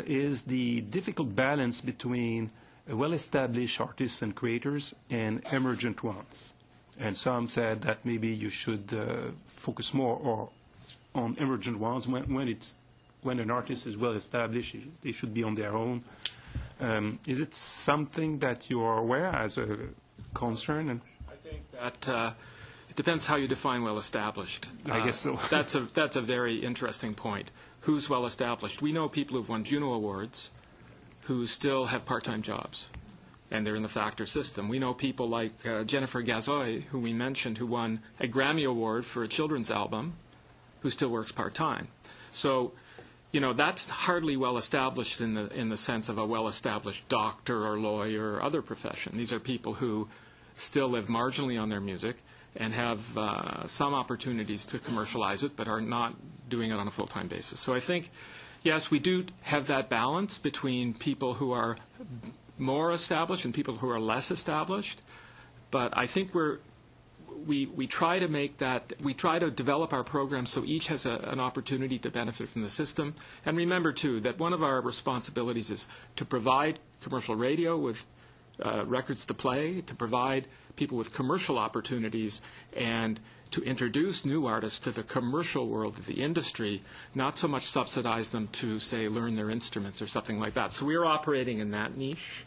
S8: is the difficult balance between well-established artists and creators and emergent ones. And some said that maybe you should focus more on emergent ones when an artist is well-established, they should be on their own. Is it something that you are aware as a concern?
S3: I think that it depends how you define well-established.
S8: I guess so.
S3: That's a very interesting point. Who's well-established? We know people who've won Juno Awards who still have part-time jobs, and they're in the Factor system. We know people like Jennifer Gazoy, who we mentioned, who won a Grammy Award for a children's album, who still works part-time. So, that's hardly well-established in the sense of a well-established doctor or lawyer or other profession. These are people who still live marginally on their music and have some opportunities to commercialize it, but are not doing it on a full-time basis. So I think, yes, we do have that balance between people who are more established and people who are less established, but I think we try to make that, we try to develop our program so each has an opportunity to benefit from the system. And remember, too, that one of our responsibilities is to provide commercial radio with records to play, to provide people with commercial opportunities, and to introduce new artists to the commercial world of the industry, not so much subsidize them to, say, learn their instruments or something like that. So we are operating in that niche.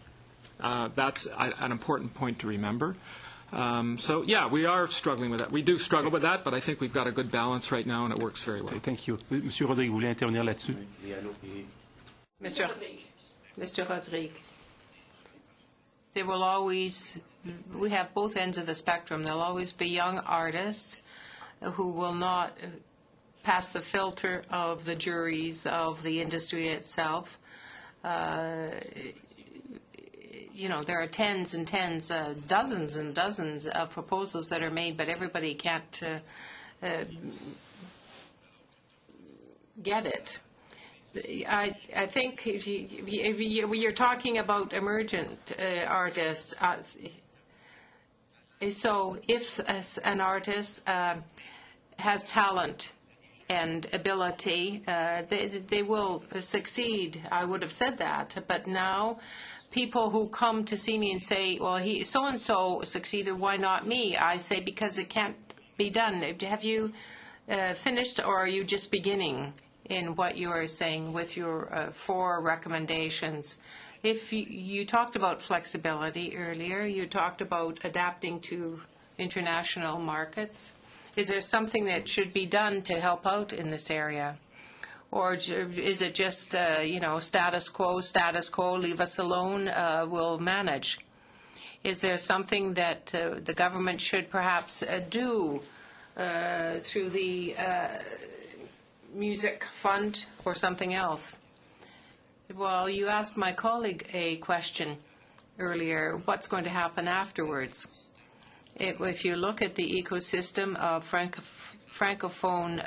S3: That's an important point to remember. So, yeah, we are struggling with that. We do struggle with that, but I think we've got a good balance right now, and it works very well.
S8: Okay, thank you. Monsieur Rodrigue, vous voulez intervenir là-dessus?
S4: Mr. Rodrigue, there will always, we have both ends of the spectrum. There will always be young artists who will not pass the filter of the juries of the industry itself. There are tens and tens, dozens and dozens of proposals that are made, but everybody can't get it. I think if you're talking about emergent artists, so if an artist has talent and ability, they will succeed. I would have said that, but now people who come to see me and say, well, so-and-so succeeded, why not me? I say, because it can't be done. Have you finished, or are you just beginning in what you are saying with your 4 recommendations? If you talked about flexibility earlier, you talked about adapting to international markets. Is there something that should be done to help out in this area? Or is it just, status quo, leave us alone, we'll manage? Is there something that the government should perhaps do through the music fund or something else? Well, you asked my colleague a question earlier, what's going to happen afterwards? If you look at the ecosystem of Francophone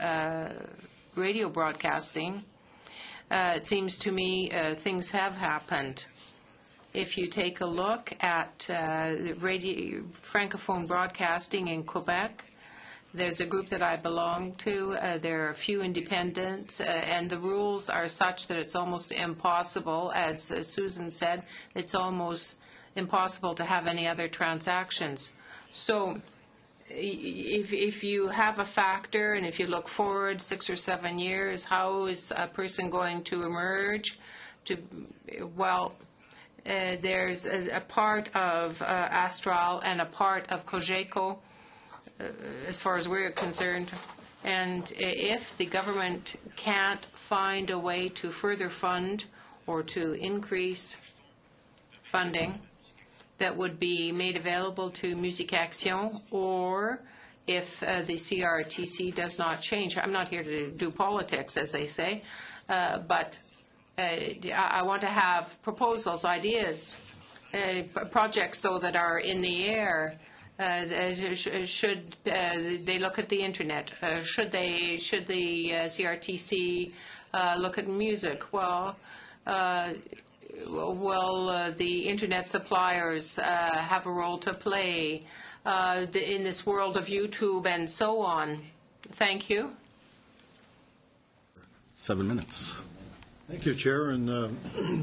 S4: radio broadcasting, it seems to me things have happened. If you take a look at Francophone broadcasting in Quebec, there's a group that I belong to. There are a few independents, and the rules are such that it's almost impossible, as Susan said, it's almost impossible to have any other transactions. So if you have a factor, and if you look forward 6 or 7 years, how is a person going to emerge? There's a part of Astral and a part of Cogeco, as far as we're concerned, And if the government can't find a way to further fund or to increase funding that would be made available to Musique Action, or if the CRTC does not change. I'm not here to do politics, as they say, but I want to have proposals, ideas, projects, though, that are in the air. Should they look at the internet? Should the CRTC look at music? Well, will the internet suppliers have a role to play in this world of YouTube and so on? Thank you.
S1: 7 minutes.
S9: Thank you, Chair, and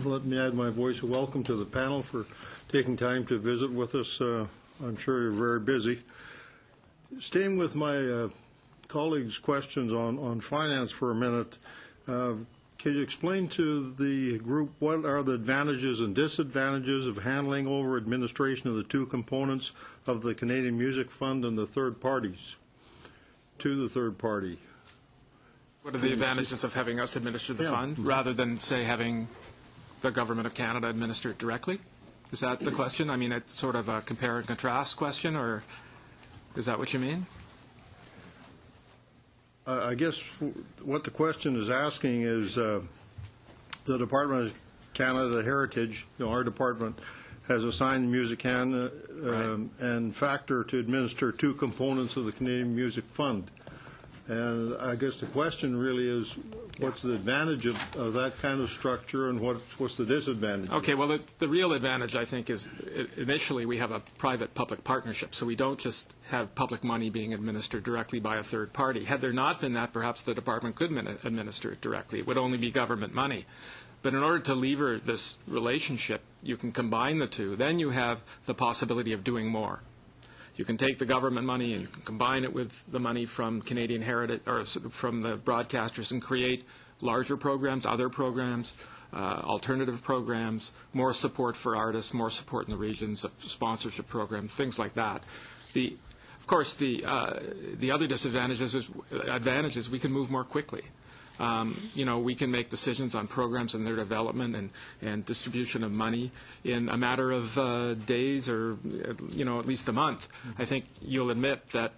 S9: let me add my voice of welcome to the panel for taking time to visit with us. I'm sure you're very busy. Staying with my colleagues' questions on finance for a minute, can you explain to the group what are the advantages and disadvantages of handling over administration of the two components of the Canadian Music Fund and the third parties to the third party?
S3: What are the advantages of having us administer the fund rather than, say, having the Government of Canada administer it directly? Is that the question? I mean, it's sort of a compare and contrast question, or is that what you mean?
S9: I guess what the question is asking is the Department of Canada Heritage, our department, has assigned Music Canada and Factor to administer two components of the Canadian Music Fund. And I guess the question really is, what's the advantage of that kind of structure, and what's the disadvantage?
S3: Okay, well, the real advantage, I think, is initially we have a private-public partnership, so we don't just have public money being administered directly by a third party. Had there not been that, perhaps the department could administer it directly. It would only be government money. But in order to lever this relationship, you can combine the two. Then you have the possibility of doing more. You can take the government money and you can combine it with the money from Canadian Heritage or from the broadcasters and create larger programs, other programs, alternative programs, more support for artists, more support in the regions, sponsorship programs, things like that. Of course, the other disadvantage is we can move more quickly. We can make decisions on programs and their development and distribution of money in a matter of days or, at least a month. I think you'll admit that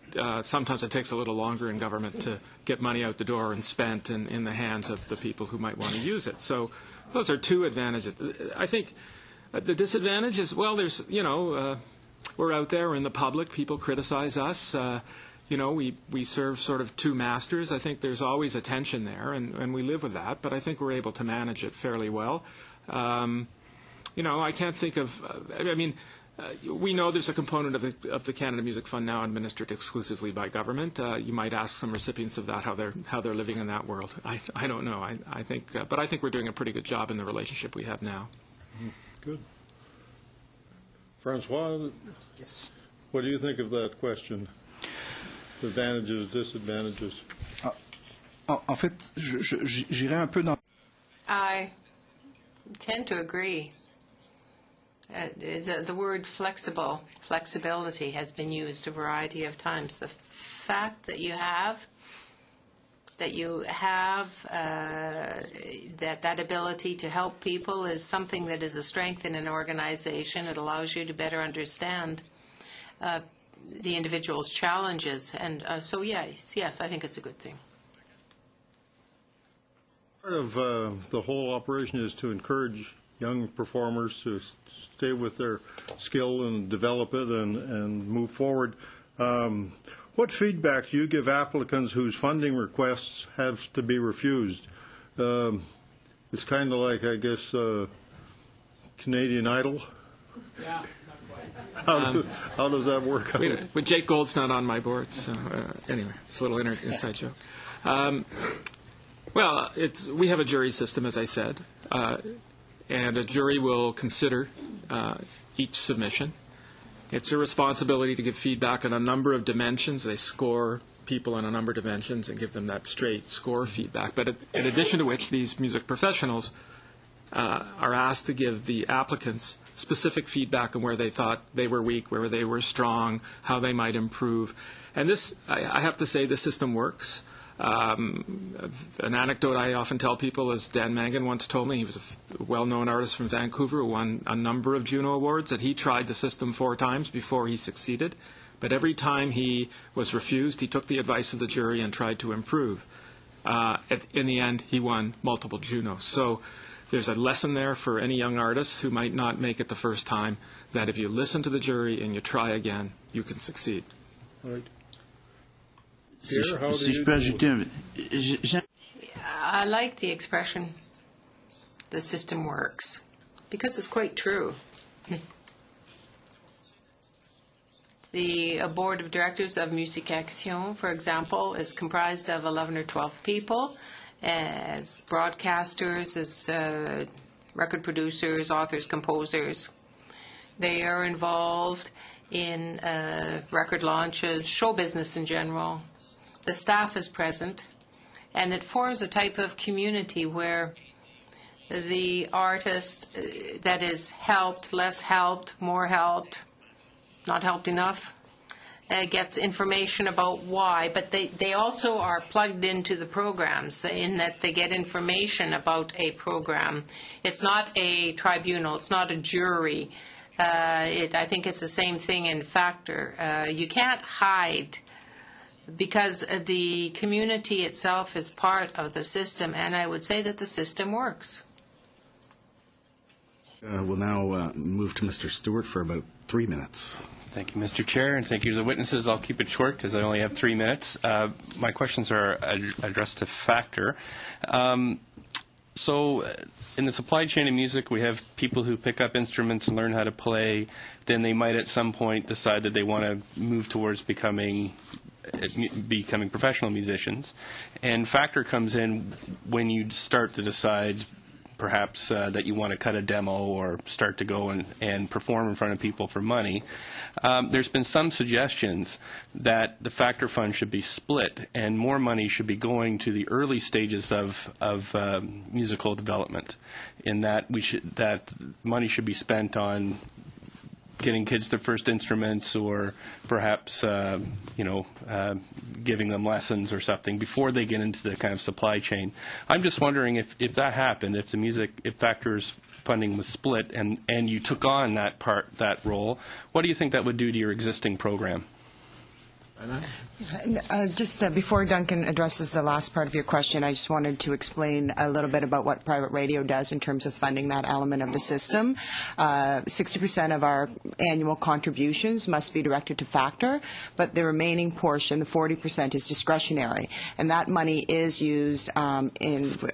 S3: sometimes it takes a little longer in government to get money out the door and spent in the hands of the people who might want to use it. So those are two advantages. I think the disadvantage is, well, there's, we're out there, we're in the public, people criticize us. We serve sort of two masters. I think there's always a tension there, and we live with that, but I think we're able to manage it fairly well. I can't think of, we know there's a component of the Canada Music Fund now administered exclusively by government. You might ask some recipients of that how they're living in that world. I don't know. I think, but I think we're doing a pretty good job in the relationship we have now.
S9: Good. Francois?
S5: Yes.
S9: What do you think of that question? Advantages, disadvantages.
S5: En fait, j'irais un peu dans...
S4: I tend to agree. The word flexibility has been used a variety of times. The fact that you have that ability to help people is something that is a strength in an organization. It allows you to better understand the individual's challenges, and so yes, I think it's a good thing.
S9: Part of the whole operation is to encourage young performers to stay with their skill and develop it and move forward. What feedback do you give applicants whose funding requests have to be refused? It's kind of like, I guess, Canadian Idol.
S3: Yeah.
S9: How does that work out?
S3: But Jake Gold's not on my board, so anyway, it's a little inside joke. Well, we have a jury system, as I said, and a jury will consider each submission. It's a responsibility to give feedback on a number of dimensions. They score people on a number of dimensions and give them that straight score feedback. But in addition to which, these music professionals are asked to give the applicants specific feedback on where they thought they were weak, where they were strong, how they might improve. And this, I have to say, the system works. An anecdote I often tell people is Dan Mangan once told me, he was a well-known artist from Vancouver who won a number of Juno Awards, that he tried the system 4 times before he succeeded. But every time he was refused, he took the advice of the jury and tried to improve. In the end, he won multiple Junos. So there's a lesson there for any young artists who might not make it the first time, that if you listen to the jury and you try again, you can succeed.
S9: Right.
S5: Si
S9: Pierre, how do
S5: je
S9: you
S5: peux
S9: deal
S5: ajouter,
S4: I like the expression, the system works, because it's quite true. The board of directors of Musique Action, for example, is comprised of 11 or 12 people, as broadcasters, as record producers, authors, composers. They are involved in record launches, show business in general. The staff is present, and it forms a type of community where the artist that is helped, less helped, more helped, not helped enough, gets information about why, but they also are plugged into the programs in that they get information about a program. It's not a tribunal, it's not a jury. I think it's the same thing in Factor. You can't hide, because the community itself is part of the system, and I would say that the system works.
S1: We'll now move to Mr. Stewart for about 3 minutes.
S10: Thank you, Mr. Chair, and thank you to the witnesses. I'll keep it short because I only have 3 minutes. My questions are addressed to Factor. So in the supply chain of music, we have people who pick up instruments and learn how to play. Then they might at some point decide that they want to move towards becoming professional musicians. And Factor comes in when you start to decide perhaps that you want to cut a demo or start to go and perform in front of people for money. There's been some suggestions that the Factor Fund should be split and more money should be going to the early stages of musical development, in that that money should be spent on getting kids their first instruments, or perhaps giving them lessons or something before they get into the kind of supply chain. I'm just wondering if that happened, if Factor's funding was split and you took on that role, what do you think that would do to your existing program?
S2: Just before Duncan addresses the last part of your question, I just wanted to explain a little bit about what private radio does in terms of funding that element of the system. 60% of our annual contributions must be directed to Factor, but the remaining portion, the 40%, is discretionary. And that money is used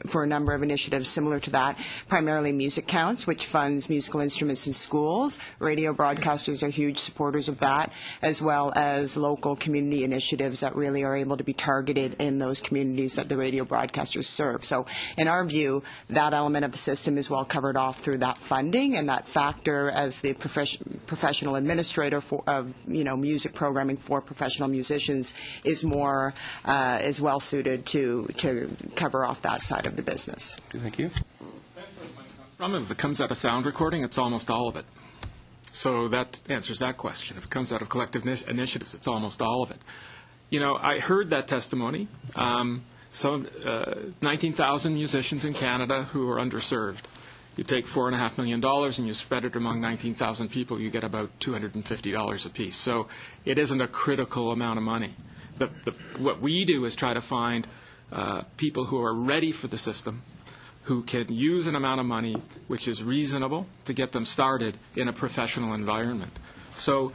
S2: for a number of initiatives similar to that, primarily Music Counts, which funds musical instruments in schools. Radio broadcasters are huge supporters of that, as well as local community initiatives that really are able to be targeted in those communities that the radio broadcasters serve. So in our view, that element of the system is well covered off through that funding, and that Factor, as the professional administrator of music programming for professional musicians, is more is well suited to cover off that side of the business.
S10: Thank you.
S3: If it comes out of sound recording, it's almost all of it. So that answers that question. If it comes out of collective initiatives, it's almost all of it. I heard that testimony. 19,000 musicians in Canada who are underserved. You take $4.5 million and you spread it among 19,000 people, you get about $250 apiece. So it isn't a critical amount of money. What we do is try to find people who are ready for the system, who can use an amount of money which is reasonable to get them started in a professional environment. So,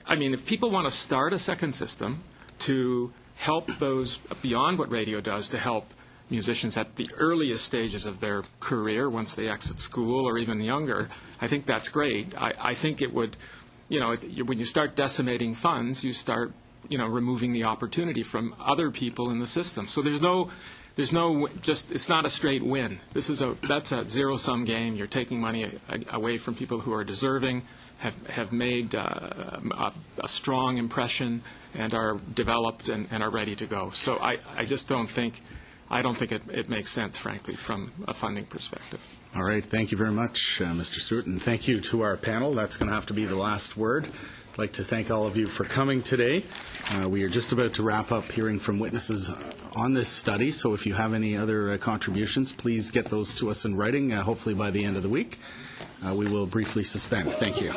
S3: if people want to start a second system to help those, beyond what radio does, to help musicians at the earliest stages of their career, once they exit school or even younger, I think that's great. I think it would, when you start decimating funds, you start, removing the opportunity from other people in the system. So there's no it's not a straight win. That's a zero-sum game. You're taking money away from people who are deserving, have made a strong impression, and are developed and are ready to go. So I don't think it makes sense, frankly, from a funding perspective.
S1: All right. Thank you very much, Mr. Stewart, and thank you to our panel. That's going to have to be the last word. I'd like to thank all of you for coming today. We are just about to wrap up hearing from witnesses on this study, so if you have any other contributions, please get those to us in writing, hopefully by the end of the week. We will briefly suspend. Thank you.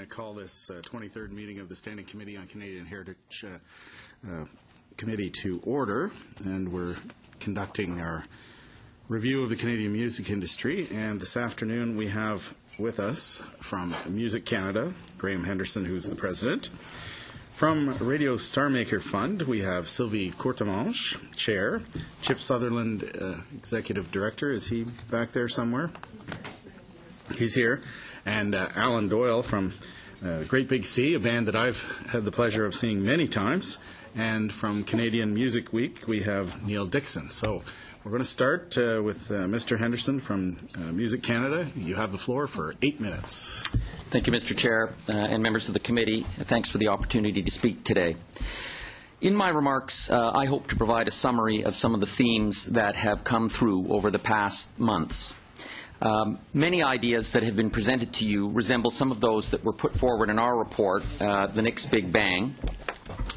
S1: call this 23rd meeting of the Standing Committee on Canadian Heritage Committee to order, and we're conducting our review of the Canadian music industry. And this afternoon we have with us from Music Canada, Graham Henderson, who's the president. From Radio Star Maker Fund, we have Sylvie Courtemanche, chair. Chip Sutherland, executive director. Is he back there somewhere? He's here. And Alan Doyle from Great Big Sea, a band that I've had the pleasure of seeing many times. And from Canadian Music Week, we have Neil Dixon. So we're going to start with Mr. Henderson from Music Canada. You have the floor for 8 minutes.
S11: Thank you, Mr. Chair, and members of the committee. Thanks for the opportunity to speak today. In my remarks, I hope to provide a summary of some of the themes that have come through over the past months. Many ideas that have been presented to you resemble some of those that were put forward in our report, The Next Big Bang,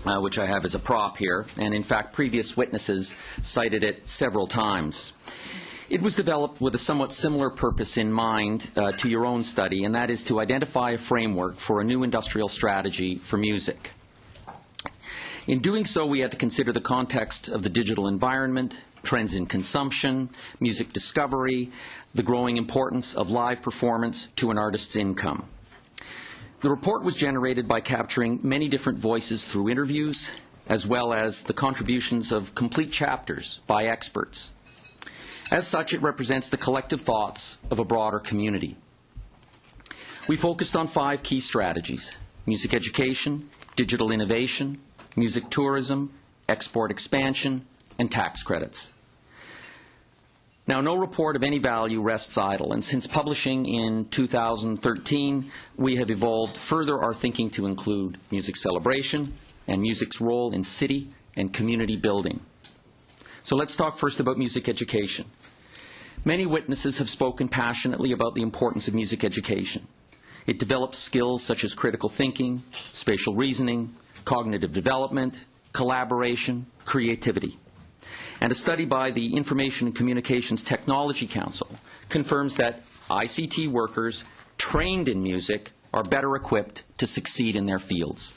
S11: which I have as a prop here, and in fact previous witnesses cited it several times. It was developed with a somewhat similar purpose in mind to your own study, and that is to identify a framework for a new industrial strategy for music. In doing so, we had to consider the context of the digital environment, trends in consumption, music discovery, the growing importance of live performance to an artist's income. The report was generated by capturing many different voices through interviews, as well as the contributions of complete chapters by experts. As such, it represents the collective thoughts of a broader community. We focused on 5 key strategies: music education, digital innovation, music tourism, export expansion, and tax credits. Now, no report of any value rests idle, and since publishing in 2013, we have evolved further our thinking to include music celebration and music's role in city and community building. So let's talk first about music education. Many witnesses have spoken passionately about the importance of music education. It develops skills such as critical thinking, spatial reasoning, cognitive development, collaboration, creativity. And a study by the Information and Communications Technology Council confirms that ICT workers trained in music are better equipped to succeed in their fields.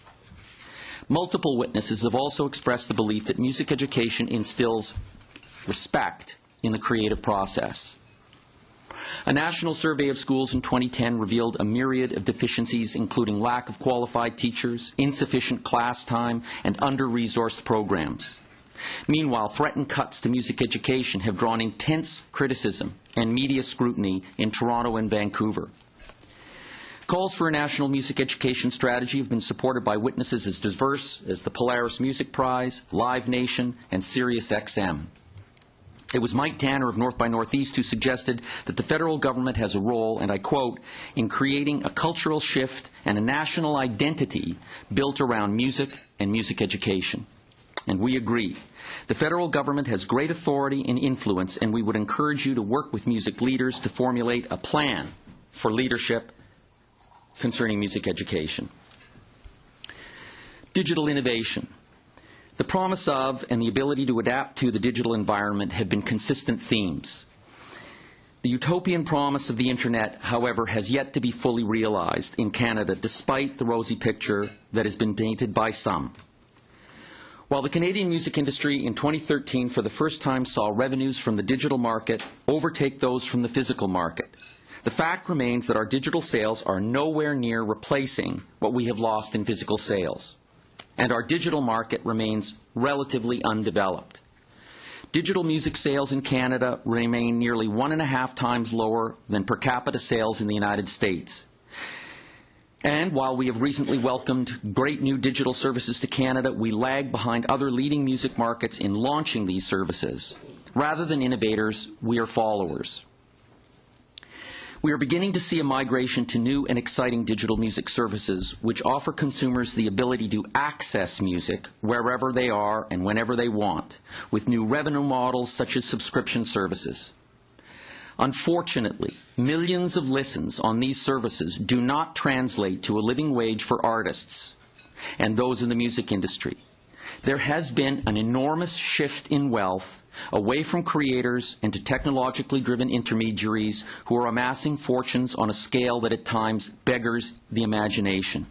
S11: Multiple witnesses have also expressed the belief that music education instills respect in the creative process. A national survey of schools in 2010 revealed a myriad of deficiencies, including lack of qualified teachers, insufficient class time, and under-resourced programs. Meanwhile, threatened cuts to music education have drawn intense criticism and media scrutiny in Toronto and Vancouver. Calls for a national music education strategy have been supported by witnesses as diverse as the Polaris Music Prize, Live Nation, and SiriusXM. It was Mike Tanner of North by Northeast who suggested that the federal government has a role, and I quote, in creating a cultural shift and a national identity built around music and music education. And we agree. The federal government has great authority and influence, and we would encourage you to work with music leaders to formulate a plan for leadership concerning music education. Digital innovation. The promise of and the ability to adapt to the digital environment have been consistent themes. The utopian promise of the Internet, however, has yet to be fully realized in Canada, despite the rosy picture that has been painted by some. While the Canadian music industry in 2013 for the first time saw revenues from the digital market overtake those from the physical market, the fact remains that our digital sales are nowhere near replacing what we have lost in physical sales. And our digital market remains relatively undeveloped. Digital music sales in Canada remain nearly 1.5 times lower than per capita sales in the United States. And while we have recently welcomed great new digital services to Canada, we lag behind other leading music markets in launching these services. Rather than innovators, we are followers. We are beginning to see a migration to new and exciting digital music services which offer consumers the ability to access music wherever they are and whenever they want, with new revenue models such as subscription services. Unfortunately, millions of listens on these services do not translate to a living wage for artists and those in the music industry. There has been an enormous shift in wealth away from creators and to technologically driven intermediaries who are amassing fortunes on a scale that at times beggars the imagination.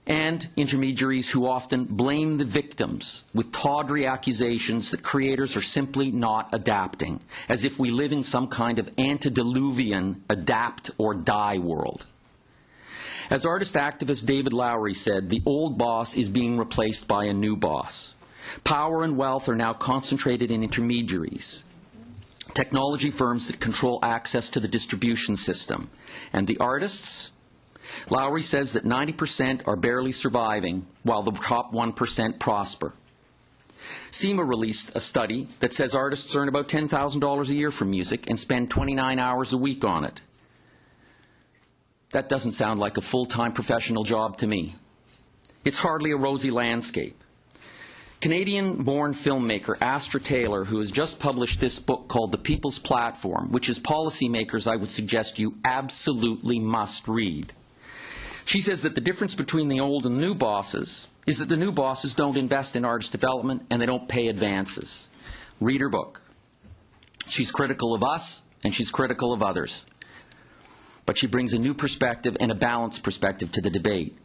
S11: And intermediaries who often blame the victims with tawdry accusations that creators are simply not adapting, as if we live in some kind of antediluvian adapt or die world. As artist activist David Lowery said, the old boss is being replaced by a new boss. Power and wealth are now concentrated in intermediaries, technology firms that control access to the distribution system. And the artists? Lowery says that 90% are barely surviving, while the top 1% prosper. SEMA released a study that says artists earn about $10,000 a year from music and spend 29 hours a week on it. That doesn't sound like a full-time professional job to me. It's hardly a rosy landscape. Canadian-born filmmaker Astra Taylor, who has just published this book called The People's Platform, which as policymakers I would suggest you absolutely must read. She says that the difference between the old and new bosses is that the new bosses don't invest in artist development and they don't pay advances. Read her book. She's critical of us and she's critical of others. But she brings a new perspective and a balanced perspective to the debate.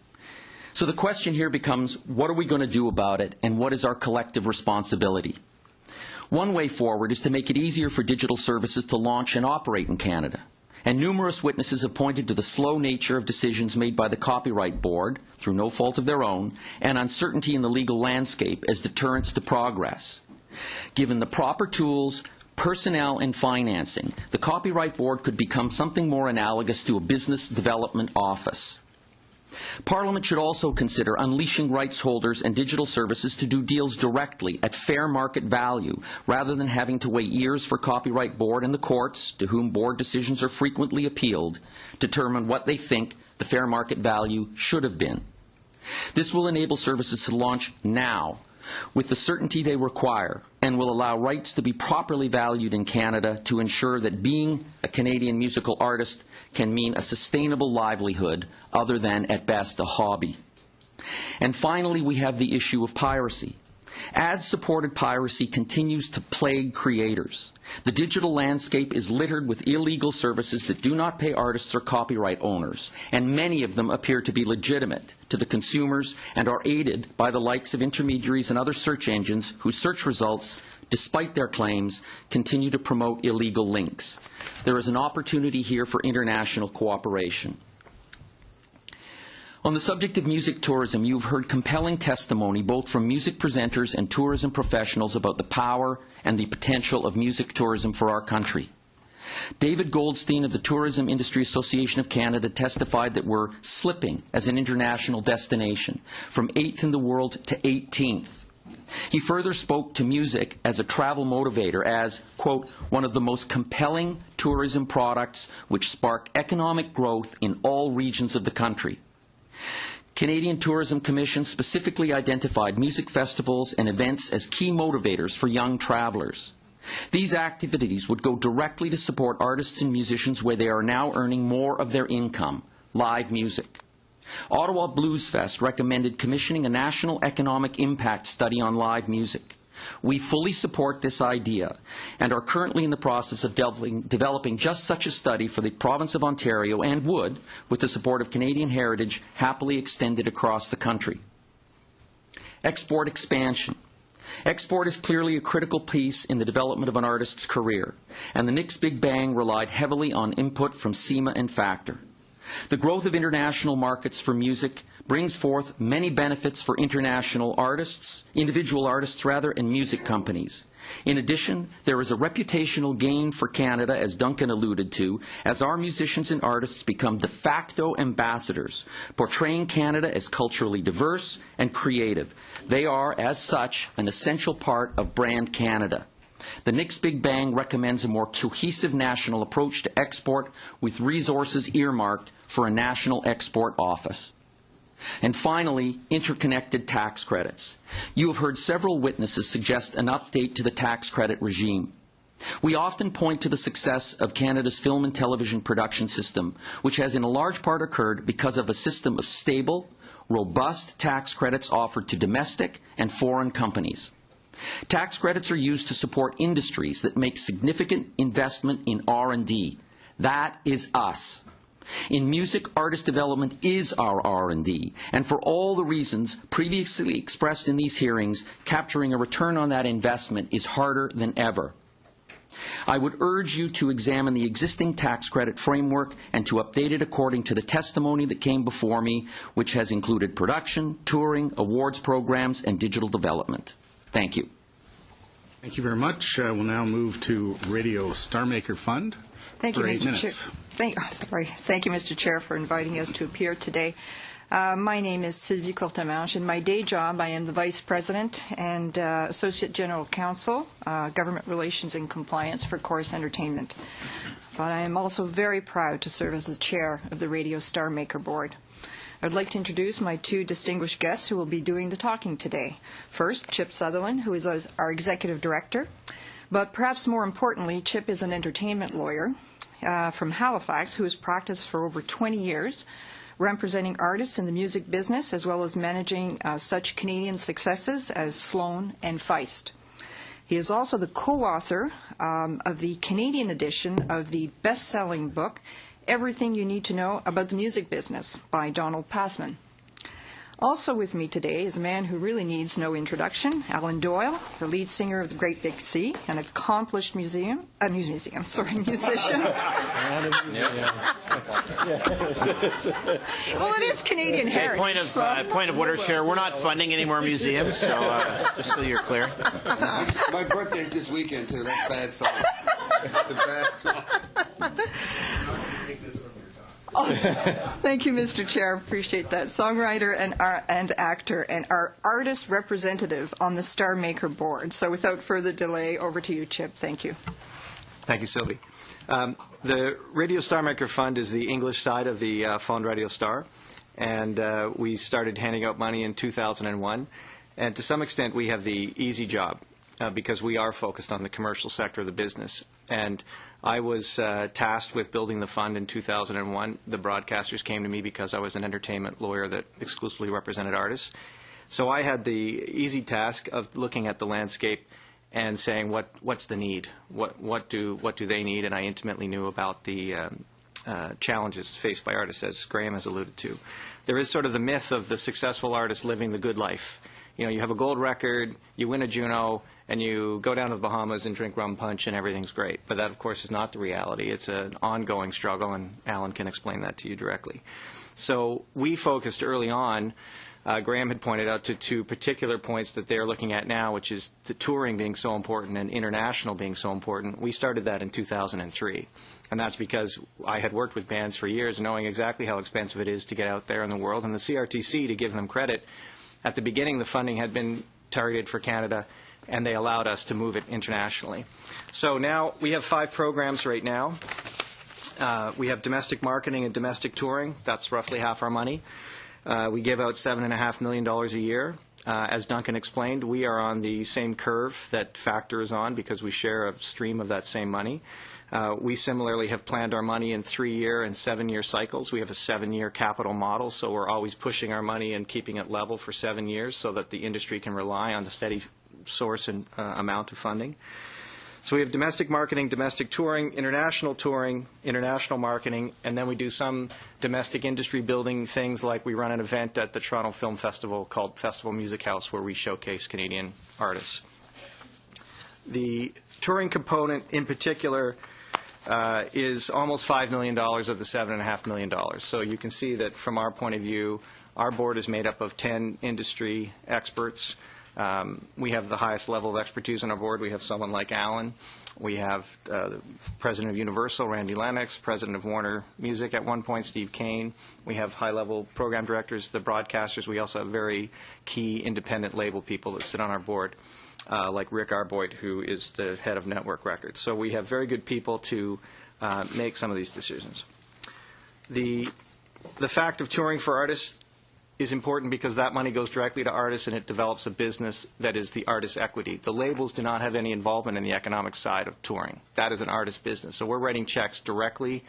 S11: So the question here becomes, what are we going to do about it and what is our collective responsibility? One way forward is to make it easier for digital services to launch and operate in Canada. And numerous witnesses have pointed to the slow nature of decisions made by the Copyright Board, through no fault of their own, and uncertainty in the legal landscape as deterrents to progress. Given the proper tools, personnel, and financing, the Copyright Board could become something more analogous to a business development office. Parliament should also consider unleashing rights holders and digital services to do deals directly at fair market value, rather than having to wait years for Copyright Board and the courts, to whom board decisions are frequently appealed, determine what they think the fair market value should have been. This will enable services to launch now, with the certainty they require, and will allow rights to be properly valued in Canada to ensure that being a Canadian musical artist can mean a sustainable livelihood other than, at best, a hobby. And finally, we have the issue of piracy. Ad-supported piracy continues to plague creators. The digital landscape is littered with illegal services that do not pay artists or copyright owners, and many of them appear to be legitimate to the consumers and are aided by the likes of intermediaries and other search engines whose search results, despite their claims, continue to promote illegal links. There is an opportunity here for international cooperation. On the subject of music tourism, you've heard compelling testimony both from music presenters and tourism professionals about the power and the potential of music tourism for our country. David Goldstein of the Tourism Industry Association of Canada testified that we're slipping as an international destination, from 8th in the world to 18th. He further spoke to music as a travel motivator as, quote, one of the most compelling tourism products which spark economic growth in all regions of the country. Canadian Tourism Commission specifically identified music festivals and events as key motivators for young travelers. These activities would go directly to support artists and musicians where they are now earning more of their income, live music. Ottawa Blues Fest recommended commissioning a national economic impact study on live music. We fully support this idea and are currently in the process of developing just such a study for the province of Ontario and would, with the support of Canadian Heritage, happily extend it across the country. Export expansion. Export is clearly a critical piece in the development of an artist's career, and the Nix Big Bang relied heavily on input from SEMA and Factor. The growth of international markets for music brings forth many benefits for individual artists, and music companies. In addition, there is a reputational gain for Canada, as Duncan alluded to, as our musicians and artists become de facto ambassadors, portraying Canada as culturally diverse and creative. They are, as such, an essential part of Brand Canada. The Nix Big Bang recommends a more cohesive national approach to export with resources earmarked for a national export office. And finally, interconnected tax credits. You have heard several witnesses suggest an update to the tax credit regime. We often point to the success of Canada's film and television production system, which has in a large part occurred because of a system of stable, robust tax credits offered to domestic and foreign companies. Tax credits are used to support industries that make significant investment in R&D. That is us. In music, artist development is our R&D, and for all the reasons previously expressed in these hearings, capturing a return on that investment is harder than ever. I would urge you to examine the existing tax credit framework and to update it according to the testimony that came before me, which has included production, touring, awards programs, and digital development. Thank you.
S1: Thank you very much. We'll now move to Radio Star Maker Fund.
S12: Thank you,
S1: for 8
S12: Mr.
S1: minutes.
S12: Chair. Thank you, Mr. Chair, for inviting us to appear today. My name is Sylvie Courtemanche. In my day job, I am the Vice President and Associate General Counsel, Government Relations and Compliance for Chorus Entertainment. But I am also very proud to serve as the Chair of the Radio Star Maker Board. I would like to introduce my 2 distinguished guests who will be doing the talking today. First, Chip Sutherland, who is our Executive Director. But perhaps more importantly, Chip is an entertainment lawyer from Halifax who has practiced for over 20 years, representing artists in the music business as well as managing such Canadian successes as Sloan and Feist. He is also the co-author of the Canadian edition of the best-selling book, Everything You Need to Know About the Music Business by Donald Passman. Also with me today is a man who really needs no introduction, Alan Doyle, the lead singer of the Great Big Sea, an accomplished musician.
S13: Well, it
S12: is Canadian heritage.
S13: Point of order, Chair. We're not funding any more museums, so just so you're clear.
S14: My birthday's this weekend, too. That's a bad song. It's a bad song.
S12: Thank you, Mr. Chair. Appreciate that. Songwriter and actor and our artist representative on the Star Maker Board. So without further delay, over to you, Chip. Thank you.
S15: Thank you, Sylvie. The Radio Star Maker Fund is the English side of the Fond Radio Star, and we started handing out money in 2001. And to some extent, we have the easy job because we are focused on the commercial sector of the business. And I was tasked with building the fund in 2001. The broadcasters came to me because I was an entertainment lawyer that exclusively represented artists. So I had the easy task of looking at the landscape and saying, what's the need? What do they need? And I intimately knew about the challenges faced by artists, as Graham has alluded to. There is sort of the myth of the successful artist living the good life. You know, you have a gold record, you win a Juno, and you go down to the Bahamas and drink rum punch and everything's great. But that, of course, is not the reality. It's an ongoing struggle, and Alan can explain that to you directly. So we focused early on, Graham had pointed out to 2 particular points that they're looking at now, which is the touring being so important and international being so important. We started that in 2003. And that's because I had worked with bands for years, knowing exactly how expensive it is to get out there in the world. And the CRTC, to give them credit, at the beginning the funding had been targeted for Canada, and they allowed us to move it internationally. So now we have 5 programs right now. We have domestic marketing and domestic touring. That's roughly half our money. We give out $7.5 million a year. As Duncan explained, we are on the same curve that Factor is on because we share a stream of that same money. We similarly have planned our money in 3-year and 7-year cycles. We have a 7-year capital model, so we're always pushing our money and keeping it level for 7 years so that the industry can rely on the steady source and amount of funding. So we have domestic marketing, domestic touring, international marketing, and then we do some domestic industry building things like we run an event at the Toronto Film Festival called Festival Music House where we showcase Canadian artists. The touring component in particular is almost $5 million of the $7.5 million. So you can see that from our point of view, our board is made up of 10 industry experts. We have the highest level of expertise on our board. We have someone like Alan. We have the president of Universal, Randy Lennox, president of Warner Music at one point, Steve Kane. We have high-level program directors, the broadcasters. We also have very key independent label people that sit on our board, like Rick Arboit, who is the head of Network Records. So we have very good people to make some of these decisions. The fact of touring for artists is important because that money goes directly to artists and it develops a business that is the artist equity. The labels do not have any involvement in the economic side of touring. That is an artist business. So we're writing checks directly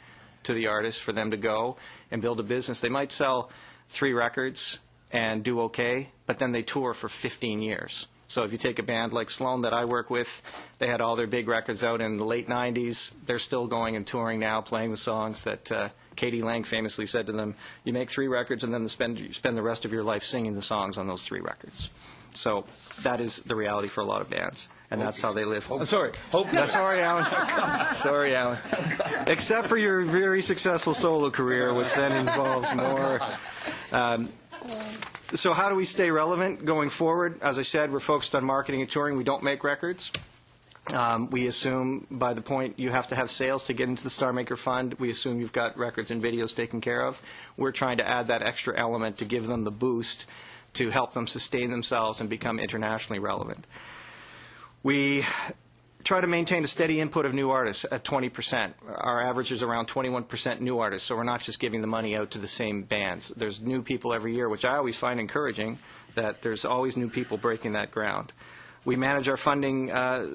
S15: to the artists for them to go and build a business. They might sell 3 records and do okay, but then they tour for 15 years. So if you take a band like Sloan that I work with, they had all their big records out in the late 90s. They're still going and touring now, playing the songs that Katie Lang famously said to them, you make 3 records and then you spend the rest of your life singing the songs on those 3 records. So that is the reality for a lot of bands, and that's how they live. I'm sorry. Sorry, Alan. Sorry, Alan. Except for your very successful solo career, which then involves more. So how do we stay relevant going forward? As I said, we're focused on marketing and touring. We don't make records. We assume by the point you have to have sales to get into the Star Maker Fund, we assume you've got records and videos taken care of. We're trying to add that extra element to give them the boost to help them sustain themselves and become internationally relevant. We try to maintain a steady input of new artists at 20%. Our average is around 21% new artists, so we're not just giving the money out to the same bands. There's new people every year, which I always find encouraging, that there's always new people breaking that ground. We manage our funding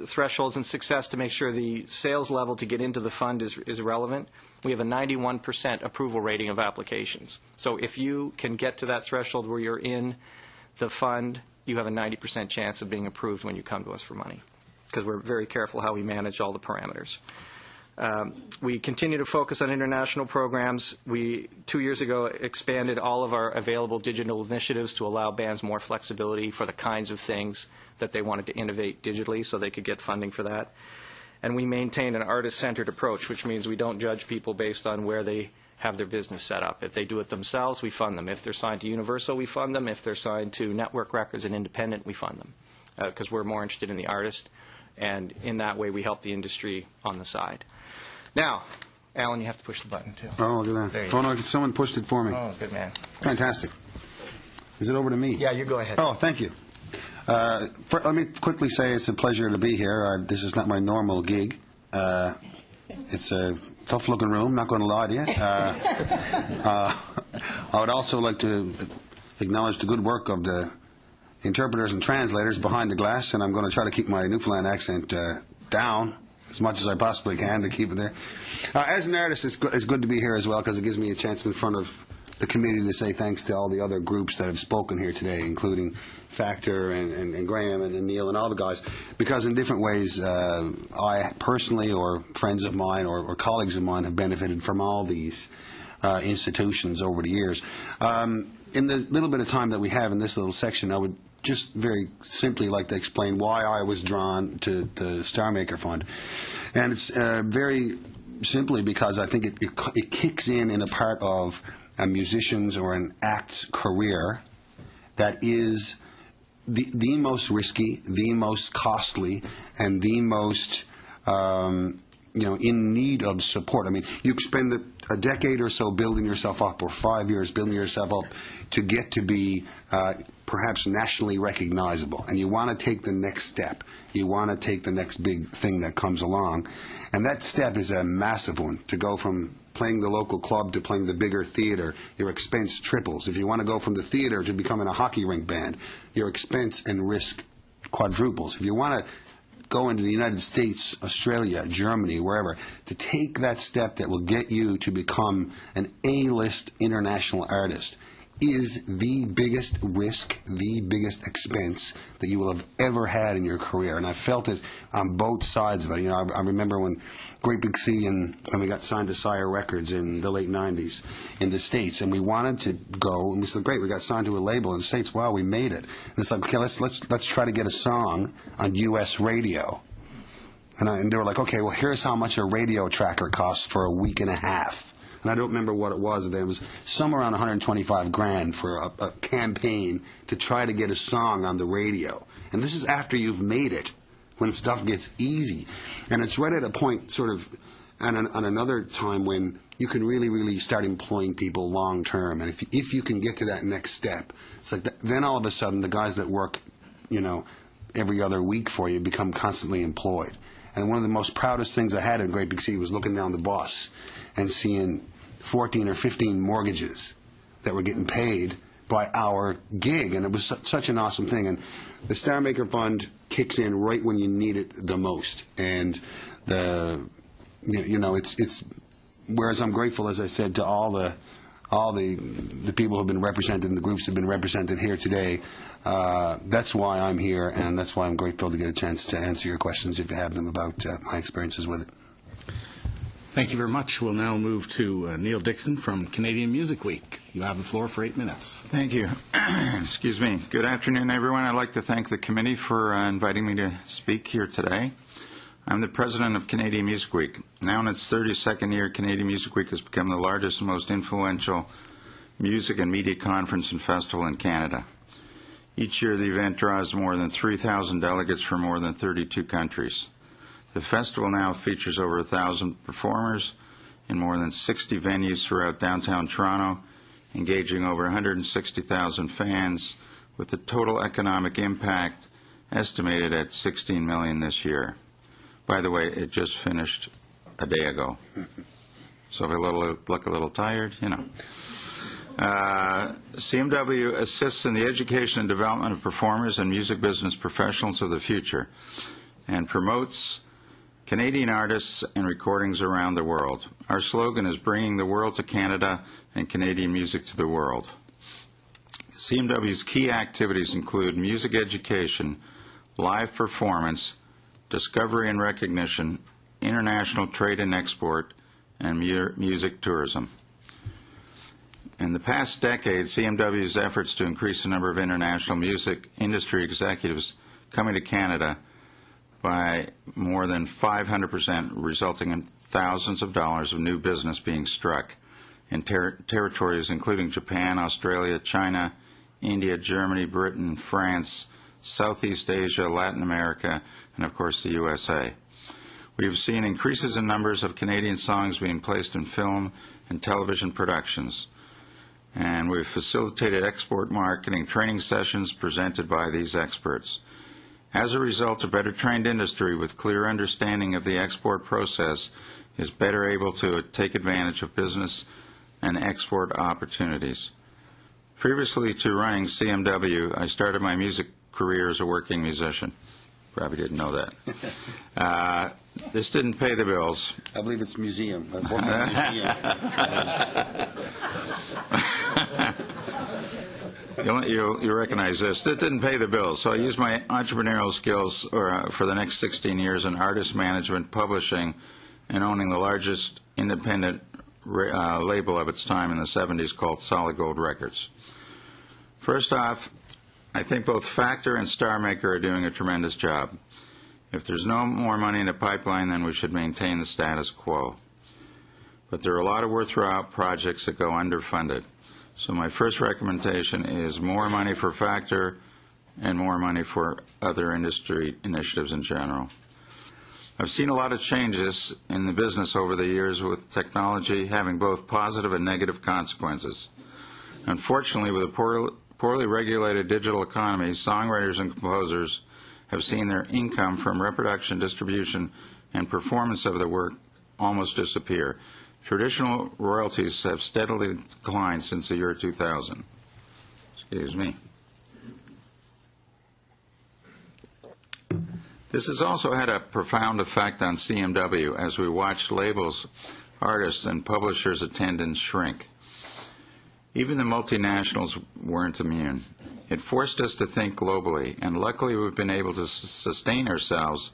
S15: thresholds and success to make sure the sales level to get into the fund is relevant. We have a 91% approval rating of applications. So if you can get to that threshold where you're in the fund, you have a 90% chance of being approved when you come to us for money, because we're very careful how we manage all the parameters. We continue to focus on international programs. We, 2 years ago, expanded all of our available digital initiatives to allow bands more flexibility for the kinds of things that they wanted to innovate digitally so they could get funding for that. And we maintain an artist-centered approach, which means we don't judge people based on where they have their business set up. If they do it themselves, we fund them. If they're signed to Universal, we fund them. If they're signed to Network Records and Independent, we fund them, because we're more interested in the artist. And in that way, we help the industry on the side. Now, Alan, you have to push the button, too.
S16: Oh, look at that. Oh, no, someone pushed it for me.
S15: Oh, good man.
S16: Fantastic. Is it over to me?
S15: Yeah, you go ahead.
S16: Oh, thank you. Let me quickly say it's a pleasure to be here. This is not my normal gig. It's a tough-looking room, not going to lie to you. I would also like to acknowledge the good work of the interpreters and translators behind the glass, and I'm going to try to keep my Newfoundland accent down as much as I possibly can to keep it there. As an artist, it's good to be here as well, because it gives me a chance in front of the committee to say thanks to all the other groups that have spoken here today, including Factor and Graham and Neil and all the guys, because in different ways I personally or friends of mine or colleagues of mine have benefited from all these institutions over the years. In the little bit of time that we have in this little section, I would just very simply like to explain why I was drawn to the Star Maker Fund. And it's very simply because I think it kicks in a part of a musician's or an act's career that is the most risky, the most costly, and the most in need of support. I mean, you spend a decade or so building yourself up, or 5 years building yourself up to get to be perhaps nationally recognizable, and you want to take the next step. You want to take the next big thing that comes along, and that step is a massive one. To go from playing the local club to playing the bigger theater, your expense triples. If you want to go from the theater to becoming a hockey rink band, your expense and risk quadruples. If you want to go into the United States, Australia, Germany, wherever, to take that step that will get you to become an A-list international artist is the biggest risk, the biggest expense that you will have ever had in your career. And I felt it on both sides of it. You know, I remember when Great Big Sea and when we got signed to Sire Records in the late 90s in the States, and we wanted to go, and we said, great, we got signed to a label in the States. Wow, we made it. And it's like, okay, let's try to get a song on U.S. radio. And they were like, okay, well, here's how much a radio tracker costs for a week and a half. And I don't remember what it was. It was somewhere around $125,000 for a campaign to try to get a song on the radio. And this is after you've made it, when stuff gets easy. And it's right at a point sort of on another time when you can really, really start employing people long term. And if you can get to that next step, it's like then all of a sudden the guys that work, every other week for you become constantly employed. And one of the most proudest things I had in Great Big Sea was looking down the bus and seeing 14 or 15 mortgages that were getting paid by our gig, and it was such an awesome thing. And the Star Maker Fund kicks in right when you need it the most, and it's whereas I'm grateful, as I said, to all all the people who have been represented and the groups have been represented here today. That's why I'm here, and that's why I'm grateful to get a chance to answer your questions if you have them about my experiences with it.
S1: Thank you very much. We'll now move to Neil Dixon from Canadian Music Week. You have the floor for 8 minutes.
S17: Thank you. Excuse me. Good afternoon, everyone. I'd like to thank the committee for inviting me to speak here today. I'm the president of Canadian Music Week. Now in its 32nd year, Canadian Music Week has become the largest and most influential music and media conference and festival in Canada. Each year, the event draws more than 3,000 delegates from more than 32 countries. The festival now features over 1,000 performers in more than 60 venues throughout downtown Toronto, engaging over 160,000 fans, with the total economic impact estimated at $16 million this year. By the way, it just finished a day ago. So if I look a little tired, you know. CMW assists in the education and development of performers and music business professionals of the future and promotes Canadian artists and recordings around the world. Our slogan is bringing the world to Canada and Canadian music to the world. CMW's key activities include music education, live performance, discovery and recognition, international trade and export, and music tourism. In the past decade, CMW's efforts to increase the number of international music industry executives coming to Canada by more than 500%, resulting in thousands of dollars of new business being struck in territories including Japan, Australia, China, India, Germany, Britain, France, Southeast Asia, Latin America, and of course the USA. We have seen increases in numbers of Canadian songs being placed in film and television productions, and we've facilitated export marketing training sessions presented by these experts. As a result, a better trained industry with clear understanding of the export process is better able to take advantage of business and export opportunities. Previously to running CMW, I started my music career as a working musician. Probably didn't know that. This didn't pay the bills.
S16: I believe it's museum.
S17: You'll recognize this. It didn't pay the bills, so I used my entrepreneurial skills for the next 16 years in artist management, publishing, and owning the largest independent label of its time in the 70s called Solid Gold Records. First off, I think both Factor and Star Maker are doing a tremendous job. If there's no more money in the pipeline, then we should maintain the status quo. But there are a lot of worthwhile projects that go underfunded. So my first recommendation is more money for Factor and more money for other industry initiatives in general. I've seen a lot of changes in the business over the years, with technology having both positive and negative consequences. Unfortunately, with a poorly regulated digital economy, songwriters and composers have seen their income from reproduction, distribution, and performance of the work almost disappear. Traditional royalties have steadily declined since the year 2000. Excuse me. This has also had a profound effect on CMW as we watched labels, artists, and publishers' attendance shrink. Even the multinationals weren't immune. It forced us to think globally, and luckily we've been able to sustain ourselves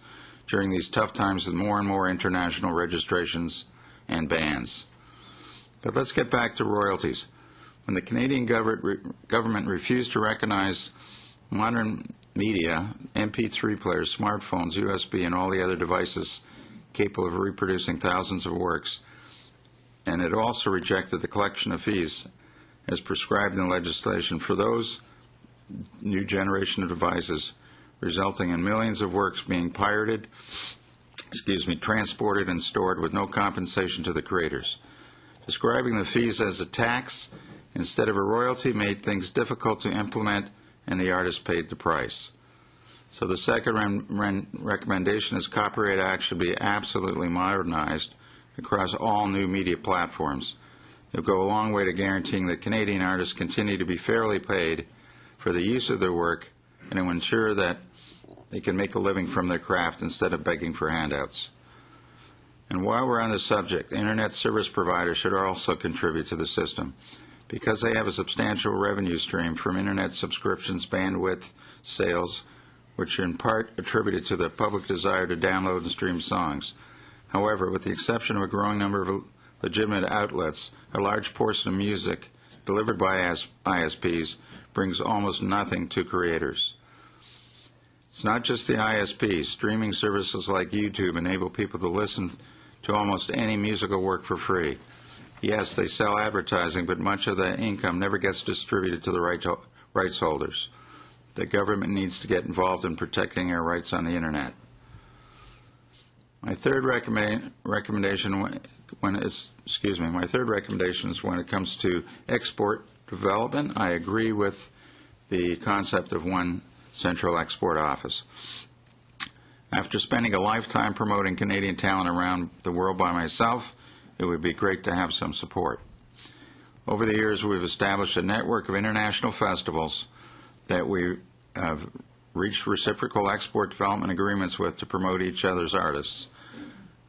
S17: during these tough times with more and more international registrations and bans. But let's get back to royalties. When the Canadian government refused to recognize modern media, MP3 players, smartphones, USB, and all the other devices capable of reproducing thousands of works, and it also rejected the collection of fees as prescribed in legislation for those new generation of devices, resulting in millions of works being pirated, transported and stored with no compensation to the creators. Describing the fees as a tax instead of a royalty made things difficult to implement, and the artist paid the price. So the second recommendation is Copyright Act should be absolutely modernized across all new media platforms. It will go a long way to guaranteeing that Canadian artists continue to be fairly paid for the use of their work, and to ensure that they can make a living from their craft instead of begging for handouts. And while we're on the subject, Internet service providers should also contribute to the system. because they have a substantial revenue stream from Internet subscriptions, bandwidth sales, which are in part attributed to the public desire to download and stream songs. However, with the exception of a growing number of legitimate outlets, a large portion of music delivered by ISPs brings almost nothing to creators. It's not just the ISPs. Streaming services like YouTube enable people to listen to almost any musical work for free. Yes, they sell advertising, but much of the income never gets distributed to the rights holders. The government needs to get involved in protecting our rights on the Internet. My third recommendation is when it comes to export development. I agree with the concept of one central export office. After spending a lifetime promoting Canadian talent around the world by myself, it would be great to have some support. Over the years, we've established a network of international festivals that we have reached reciprocal export development agreements with to promote each other's artists.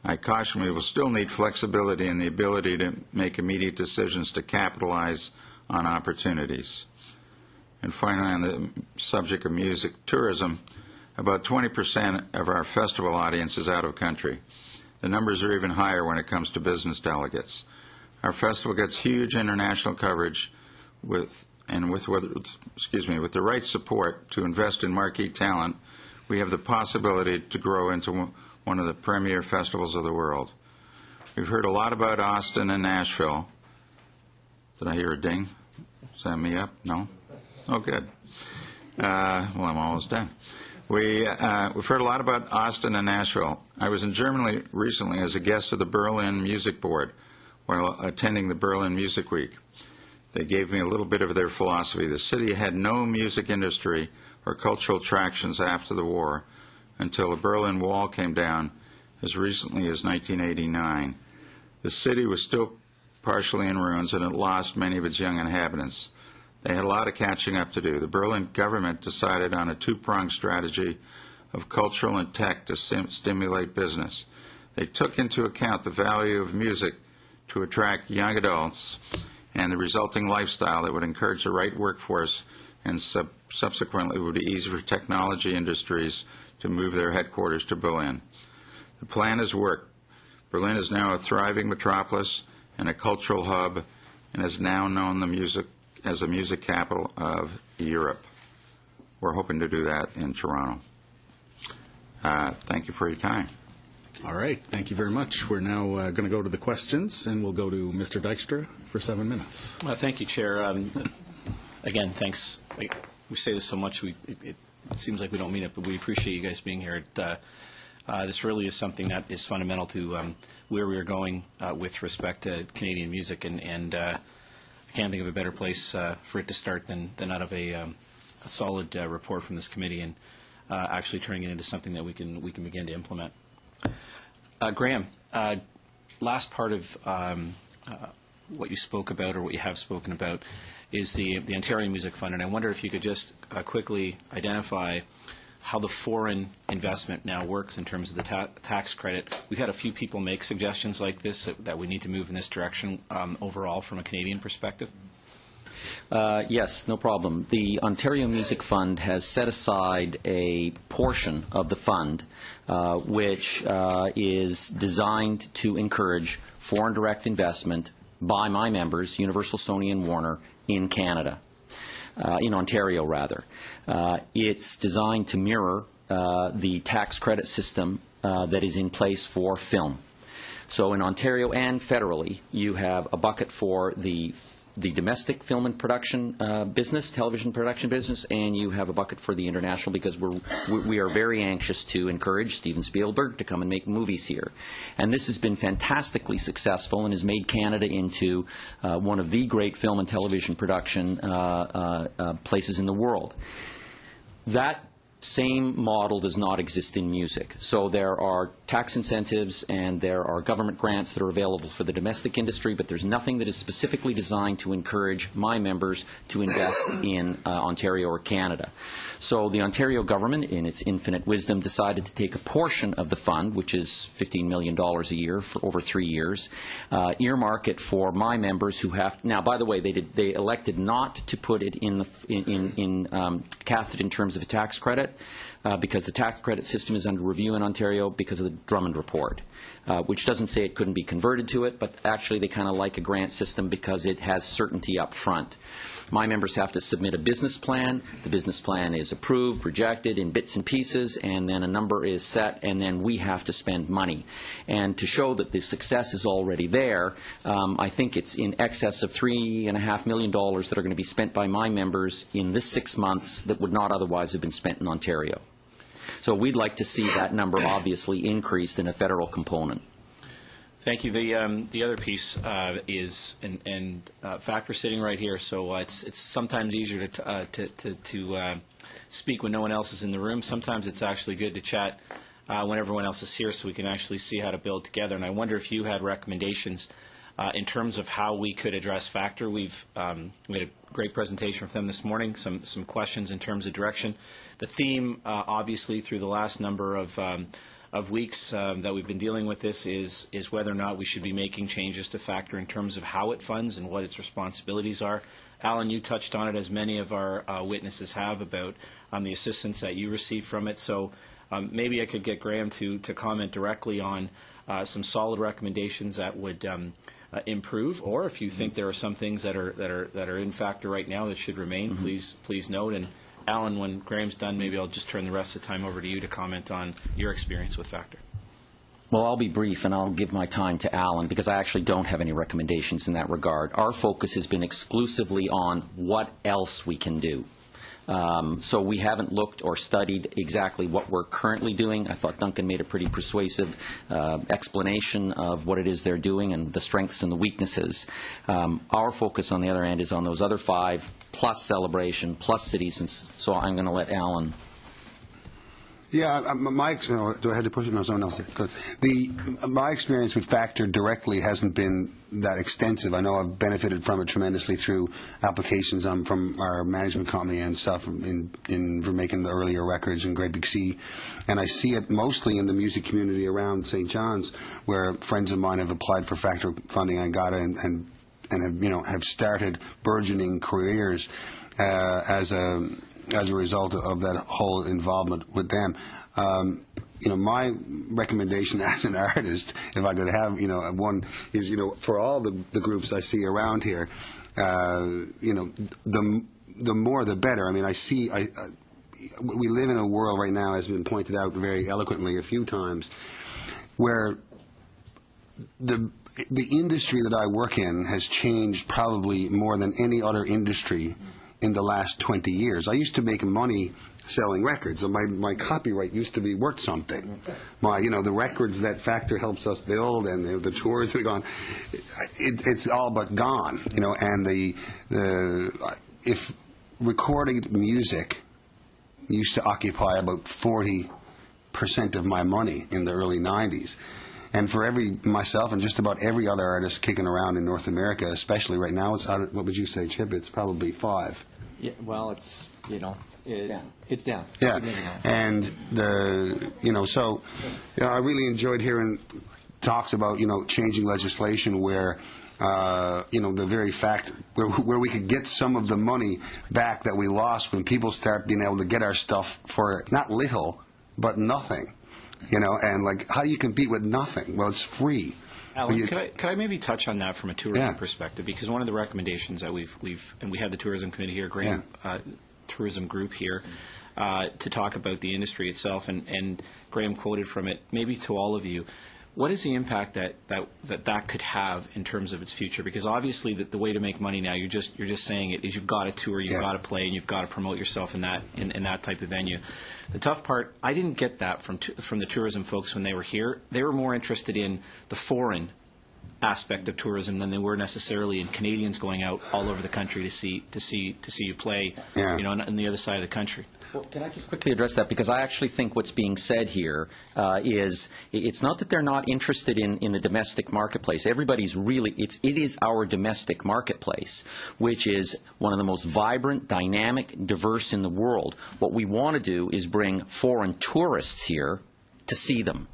S17: I caution we will still need flexibility and the ability to make immediate decisions to capitalize on opportunities. And finally, on the subject of music tourism, about 20% of our festival audience is out of country. The numbers are even higher when it comes to business delegates. Our festival gets huge international coverage with the right support to invest in marquee talent. We have the possibility to grow into one of the premier festivals of the world. We've heard a lot about Austin and Nashville. Did I hear a ding? Is that me up? No? Oh, good. Well, I'm almost done. We've heard a lot about Austin and Nashville. I was in Germany recently as a guest of the Berlin Music Board while attending the Berlin Music Week. They gave me a little bit of their philosophy. The city had no music industry or cultural attractions after the war until the Berlin Wall came down as recently as 1989. The city was still partially in ruins and it lost many of its young inhabitants. They had a lot of catching up to do. The Berlin government decided on a two-pronged strategy of cultural and tech to stimulate business. They took into account the value of music to attract young adults and the resulting lifestyle that would encourage the right workforce and subsequently would be easy for technology industries to move their headquarters to Berlin. The plan has worked. Berlin is now a thriving metropolis and a cultural hub and is now known as the music capital of Europe. We're hoping to do that in Toronto. Thank you for your time.
S1: All right. Thank you very much. We're now going to go to the questions, and we'll go to Mr. Dykstra for 7 minutes.
S6: Thank you, Chair. Again, thanks. We say this so much, it seems like we don't mean it, but we appreciate you guys being here. This really is something that is fundamental to where we are going with respect to Canadian music, and I can't think of a better place for it to start than out of a solid report from this committee and actually turning it into something that we can begin to implement. Graham, last part of what you spoke about or what you have spoken about is the Ontario Music Fund, and I wonder if you could just quickly identify how the foreign investment now works in terms of the tax credit. We've had a few people make suggestions like this that we need to move in this direction overall from a Canadian perspective.
S11: Yes, no problem. The Ontario Music Fund has set aside a portion of the fund which is designed to encourage foreign direct investment by my members, Universal, Sony, and Warner, in Canada. In Ontario, rather. It's designed to mirror the tax credit system that is in place for film. So in Ontario and federally, you have a bucket for the domestic film and production business, television production business, and you have a bucket for the international, because we are very anxious to encourage Steven Spielberg to come and make movies here. And this has been fantastically successful and has made Canada into one of the great film and television production places in the world. That same model does not exist in music. So there are tax incentives and there are government grants that are available for the domestic industry, but there's nothing that is specifically designed to encourage my members to invest in Ontario or Canada. So the Ontario government, in its infinite wisdom, decided to take a portion of the fund, which is $15 million a year for over 3 years, earmark it for my members who have. Now, by the way, they elected not to put it cast it in terms of a tax credit. Because the tax credit system is under review in Ontario because of the Drummond report, which doesn't say it couldn't be converted to it, but actually they kind of like a grant system because it has certainty up front. My members have to submit a business plan. The business plan is approved, rejected in bits and pieces, and then a number is set, and then we have to spend money. And to show that the success is already there, I think it's in excess of $3.5 million that are going to be spent by my members in this 6 months that would not otherwise have been spent in Ontario. So we'd like to see that number obviously increased in a federal component.
S6: Thank you. The other piece is, Factor sitting right here, so it's sometimes easier to speak when no one else is in the room. Sometimes it's actually good to chat when everyone else is here so we can actually see how to build together. And I wonder if you had recommendations in terms of how we could address Factor. We had a great presentation from them this morning, some questions in terms of direction. The theme, obviously, through the last number of weeks that we've been dealing with this is whether or not we should be making changes to Factor in terms of how it funds and what its responsibilities are. Alan, you touched on it, as many of our witnesses have, about the assistance that you receive from it. So maybe I could get Graham to comment directly on some solid recommendations that would improve, or if you think there are some things that are in Factor right now that should remain, please note. And Alan, when Graham's done, maybe I'll just turn the rest of the time over to you to comment on your experience with Factor.
S11: Well, I'll be brief, and I'll give my time to Alan, because I actually don't have any recommendations in that regard. Our focus has been exclusively on what else we can do. So we haven't looked or studied exactly what we're currently doing. I thought Duncan made a pretty persuasive explanation of what it is they're doing and the strengths and the weaknesses. Our focus, on the other hand, is on those other 5, plus Celebration, plus Cities. So I'm going to let Alan.
S16: Yeah, do I have to push it? No, someone else did. Good. My experience with Factor directly hasn't been that extensive. I know I've benefited from it tremendously through applications from our management company and stuff for making the earlier records in Great Big Sea. And I see it mostly in the music community around St. John's, where friends of mine have applied for Factor funding and got it and have started burgeoning careers as a result of that whole involvement with them. My recommendation as an artist, if I could have, one is, for all the groups I see around here, the more the better. I mean, we live in a world right now, as has been pointed out very eloquently a few times, where the industry that I work in has changed probably more than any other industry in the last 20 years. I used to make money selling records. My copyright used to be worth something. The records that Factor helps us build and the tours we've gone, it's all but gone. And if recording music used to occupy about 40% of my money in the early 90s. And for myself and just about every other artist kicking around in North America, especially right now, it's, what would you say, Chip? It's probably 5.
S15: Yeah, well, it's, it's down.
S16: Yeah, and so I really enjoyed hearing talks about, changing legislation where, the very fact where we could get some of the money back that we lost when people start being able to get our stuff for not little, but nothing. And how do you compete with nothing? Well, it's free.
S6: Alan, could I maybe touch on that from a tourism perspective? Because one of the recommendations that we had the tourism committee here, Graham, tourism group here, to talk about the industry itself, and Graham quoted from it, maybe to all of you. What is the impact that could have in terms of its future? Because obviously the way to make money now, you're just saying it, is you've got to tour, you've got to play, and you've got to promote yourself in that type of venue. The tough part, I didn't get that from the tourism folks when they were here. They were more interested in the foreign aspect of tourism than they were necessarily in Canadians going out all over the country to see you play, on the other side of the country.
S11: Well, can I just quickly address that? Because I actually think what's being said here is it's not that they're not interested in the domestic marketplace. Everybody's really, it is our domestic marketplace, which is one of the most vibrant, dynamic, diverse in the world. What we want to do is bring foreign tourists here to see them.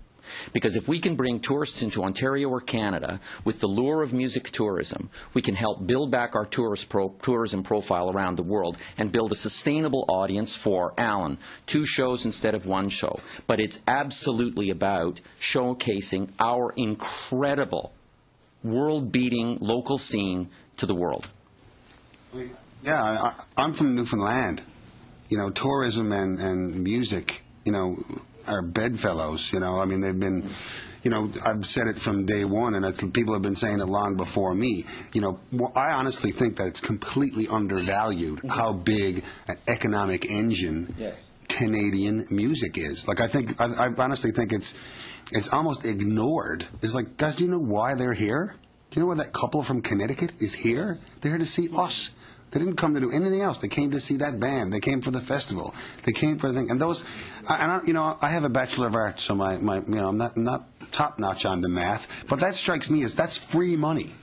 S11: Because if we can bring tourists into Ontario or Canada with the lure of music tourism, we can help build back our tourism profile around the world and build a sustainable audience for Alan. 2 shows instead of 1 show. But it's absolutely about showcasing our incredible, world-beating local scene to the world.
S16: Yeah, I'm from Newfoundland. You know, tourism and music, you know, are bedfellows, you know. I mean, they've been, you know, I've said it from day one, and people have been saying it long before me. You know, I honestly think that it's completely undervalued how big an economic engine Canadian music is. Like, I honestly think it's almost ignored. It's like, guys, do you know why they're here? Do you know why that couple from Connecticut is here? They're here to see us. They didn't come to do anything else. They came to see that band. They came for the festival. They came for the thing. And those, you know, I have a Bachelor of Arts, so you know, I'm not top notch on the math, but that strikes me as that's free money,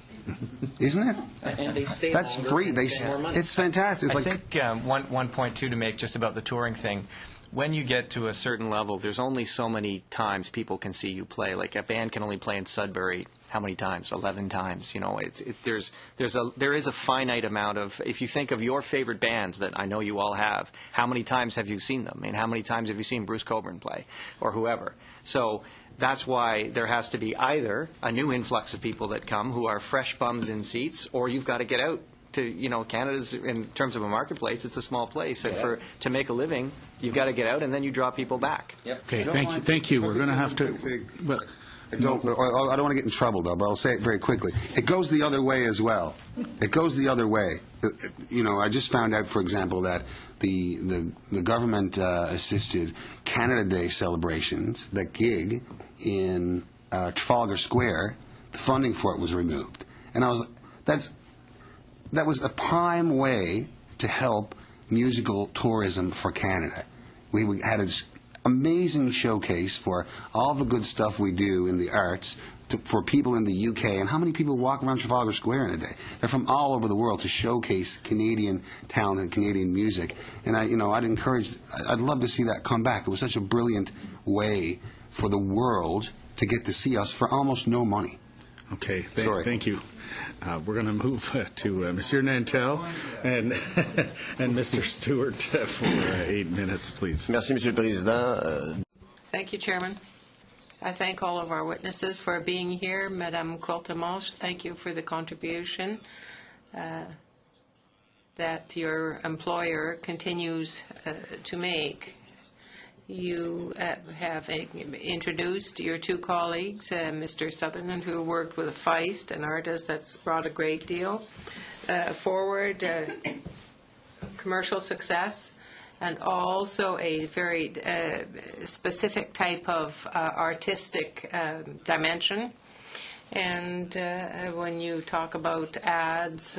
S16: isn't it?
S15: And they stay
S16: That's
S15: longer
S16: free.
S15: and pay more money.
S16: It's fantastic. It's
S15: I
S16: like,
S15: think one point too to make just about the touring thing. When you get to a certain level, there's only so many times people can see you play. Like a band can only play in Sudbury how many times? 11 times. You know, there is a finite amount of. If you think of your favorite bands that I know you all have, how many times have you seen them? And how many times have you seen Bruce Cockburn play, or whoever? So that's why there has to be either a new influx of people that come who are fresh bums in seats, or you've got to get out. To, you know, Canada's, in terms of a marketplace, it's a small place. And to make a living, you've got to get out, and then you draw people back.
S11: Yep.
S1: Okay, thank you. We're going to have to.
S16: I don't want to get in trouble, though, but I'll say it very quickly. It goes the other way as well. It goes the other way. You know, I just found out, for example, that the government assisted Canada Day celebrations, that gig in Trafalgar Square, the funding for it was removed. And that was a prime way to help musical tourism for Canada. We had an amazing showcase for all the good stuff we do in the arts for people in the UK. And how many people walk around Trafalgar Square in a day? They're from all over the world to showcase Canadian talent and Canadian music. And I'd love to see that come back. It was such a brilliant way for the world to get to see us for almost no money.
S1: Okay, thank you. We're going to move to Monsieur Nantel and Mr. Stewart for 8 minutes, please.
S7: Merci, Monsieur le Président.
S4: Thank you, Chairman. I thank all of our witnesses for being here. Madame Courtemanche, thank you for the contribution that your employer continues to make. You have introduced your 2 colleagues, Mr. Sutherland, who worked with Feist, an artist that's brought a great deal forward, commercial success, and also a very specific type of artistic dimension. And when you talk about ads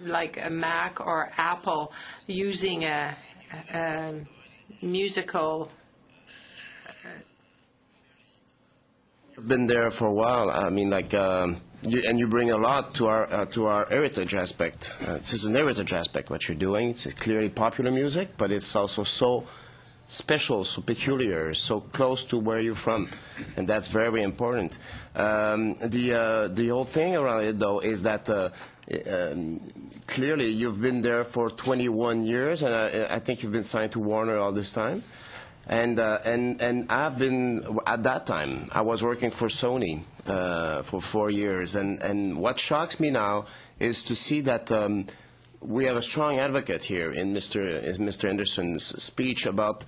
S4: like a Mac or Apple using a musical.
S7: Been there for a while. I mean, like, you bring a lot to our heritage aspect. This is an heritage aspect. What you're doing. It's clearly popular music, but it's also so special, so peculiar, so close to where you're from, and that's very important. The whole thing around it, though, is that. Clearly, you've been there for 21 years, and I think you've been signed to Warner all this time. And I've been, at that time, I was working for Sony for 4 years. And what shocks me now is to see that we have a strong advocate here in Mr. Anderson's speech about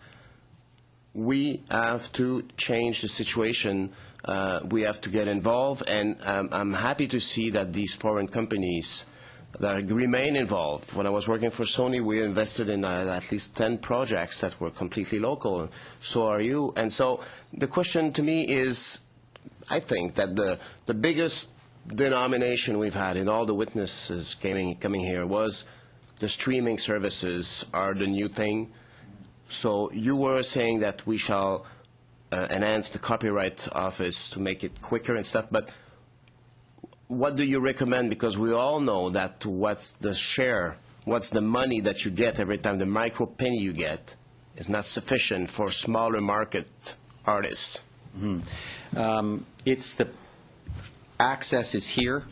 S7: we have to change the situation. We have to get involved, and I'm happy to see that these foreign companies that remain involved. When I was working for Sony, we invested in at least 10 projects that were completely local. So are you. And so the question to me is, I think that the biggest denomination we've had in all the witnesses coming here was the streaming services are the new thing. So you were saying that we shall enhance the Copyright Office to make it quicker and stuff, but what do you recommend? Because we all know that what's the share, what's the money that you get every time, the micro penny you get, is not sufficient for smaller market artists.
S11: It's the access is here.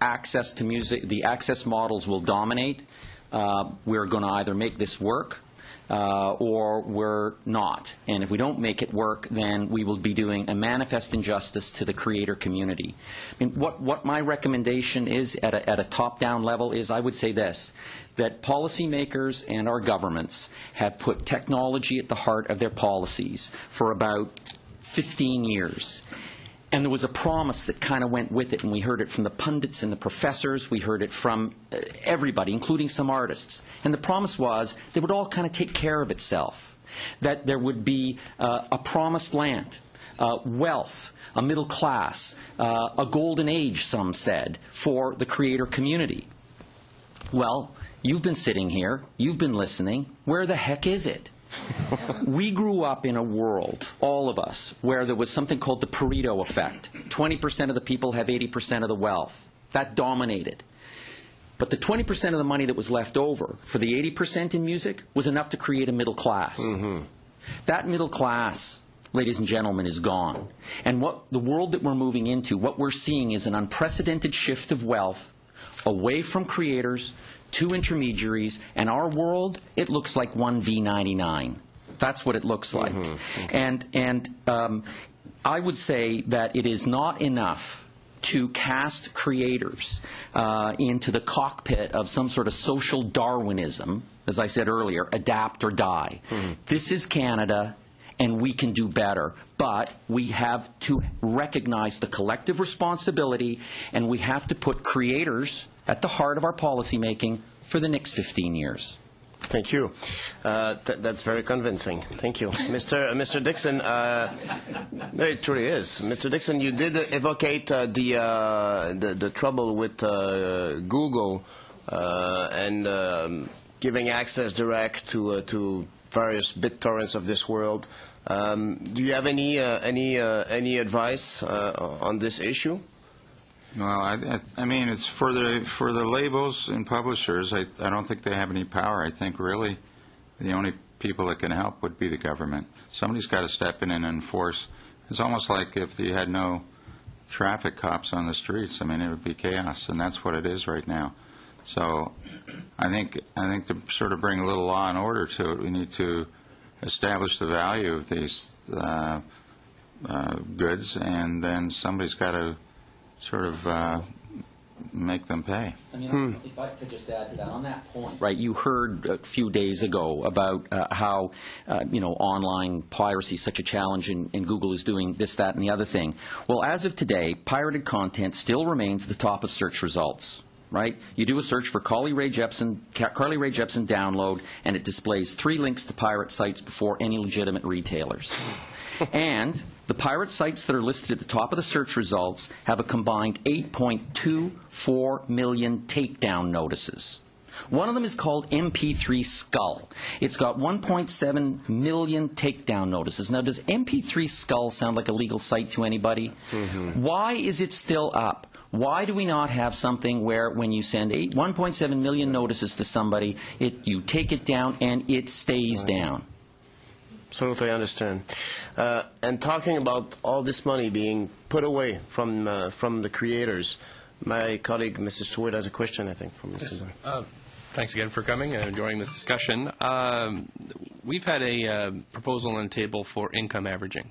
S11: Access to music, the access models will dominate. We're going to either make this work or we're not. And if we don't make it work, then we will be doing a manifest injustice to the creator community. I mean, what my recommendation is at a top-down level is I would say this, that policymakers and our governments have put technology at the heart of their policies for about 15 years. And there was a promise that kind of went with it, and we heard it from the pundits and the professors. We heard it from everybody, including some artists. And the promise was that it would all kind of take care of itself, that there would be a promised land, wealth, a middle class, a golden age, some said, for the creator community. Well, you've been sitting here. You've been listening. Where the heck is it? We grew up in a world, all of us, where there was something called the Pareto effect. 20% of the people have 80% of the wealth. That dominated. But the 20% of the money that was left over for the 80% in music was enough to create a middle class. That middle class, ladies and gentlemen, is gone. And what the world that we're moving into, what we're seeing is an unprecedented shift of wealth away from creators to intermediaries, and our world, it looks like 1v99. That's what it looks like. And I would say that it is not enough to cast creators into the cockpit of some sort of social Darwinism, as I said earlier, adapt or die. This is Canada, and we can do better. But we have to recognize the collective responsibility, and we have to put creators at the heart of our policymaking for the next 15 years.
S7: Thank you. That's very convincing. Thank you. Mr. Dixon, it truly is. Mr. Dixon, you did evocate the trouble with Google and giving access direct to various BitTorrents of this world. Do you have any advice on this issue?
S17: Well, I mean, it's for the labels and publishers. I don't think they have any power. I think really the only people that can help would be the government. Somebody's got to step in and enforce. It's almost like if you had no traffic cops on the streets. I mean, it would be chaos, and that's what it is right now. So I think to sort of bring a little law and order to it, we need to establish the value of these goods, and then somebody's got to sort of make them pay.
S11: I mean, if I could just add to that, on that point, right, you heard a few days ago about how, online piracy is such a challenge and Google is doing this, that, and the other thing. Well, as of today, pirated content still remains at the top of search results. Right? You do a search for Carly Rae Jepsen download, and it displays 3 links to pirate sites before any legitimate retailers. And the pirate sites that are listed at the top of the search results have a combined 8.24 million takedown notices. One of them is called MP3 Skull. It's got 1.7 million takedown notices. Now, does MP3 Skull sound like a legal site to anybody? Why is it still up? Why do we not have something where when you send 1.7 million notices to somebody, you take it down and it stays down?
S7: Absolutely understand. And talking about all this money being put away from the creators, my colleague, Mr. Stewart, has a question, I think, from Mr.
S10: Yes. Thanks again for coming and enjoying this discussion. We've had a proposal on the table for income averaging,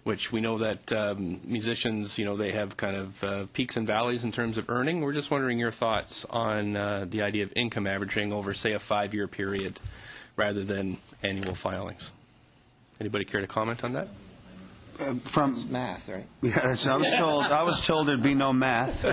S10: which we know that musicians, they have kind of peaks and valleys in terms of earning. We're just wondering your thoughts on the idea of income averaging over, say, a 5-year period rather than annual filings. Anybody care to comment on that?
S16: From
S11: math, right?
S16: Yeah, I was told there'd be no math.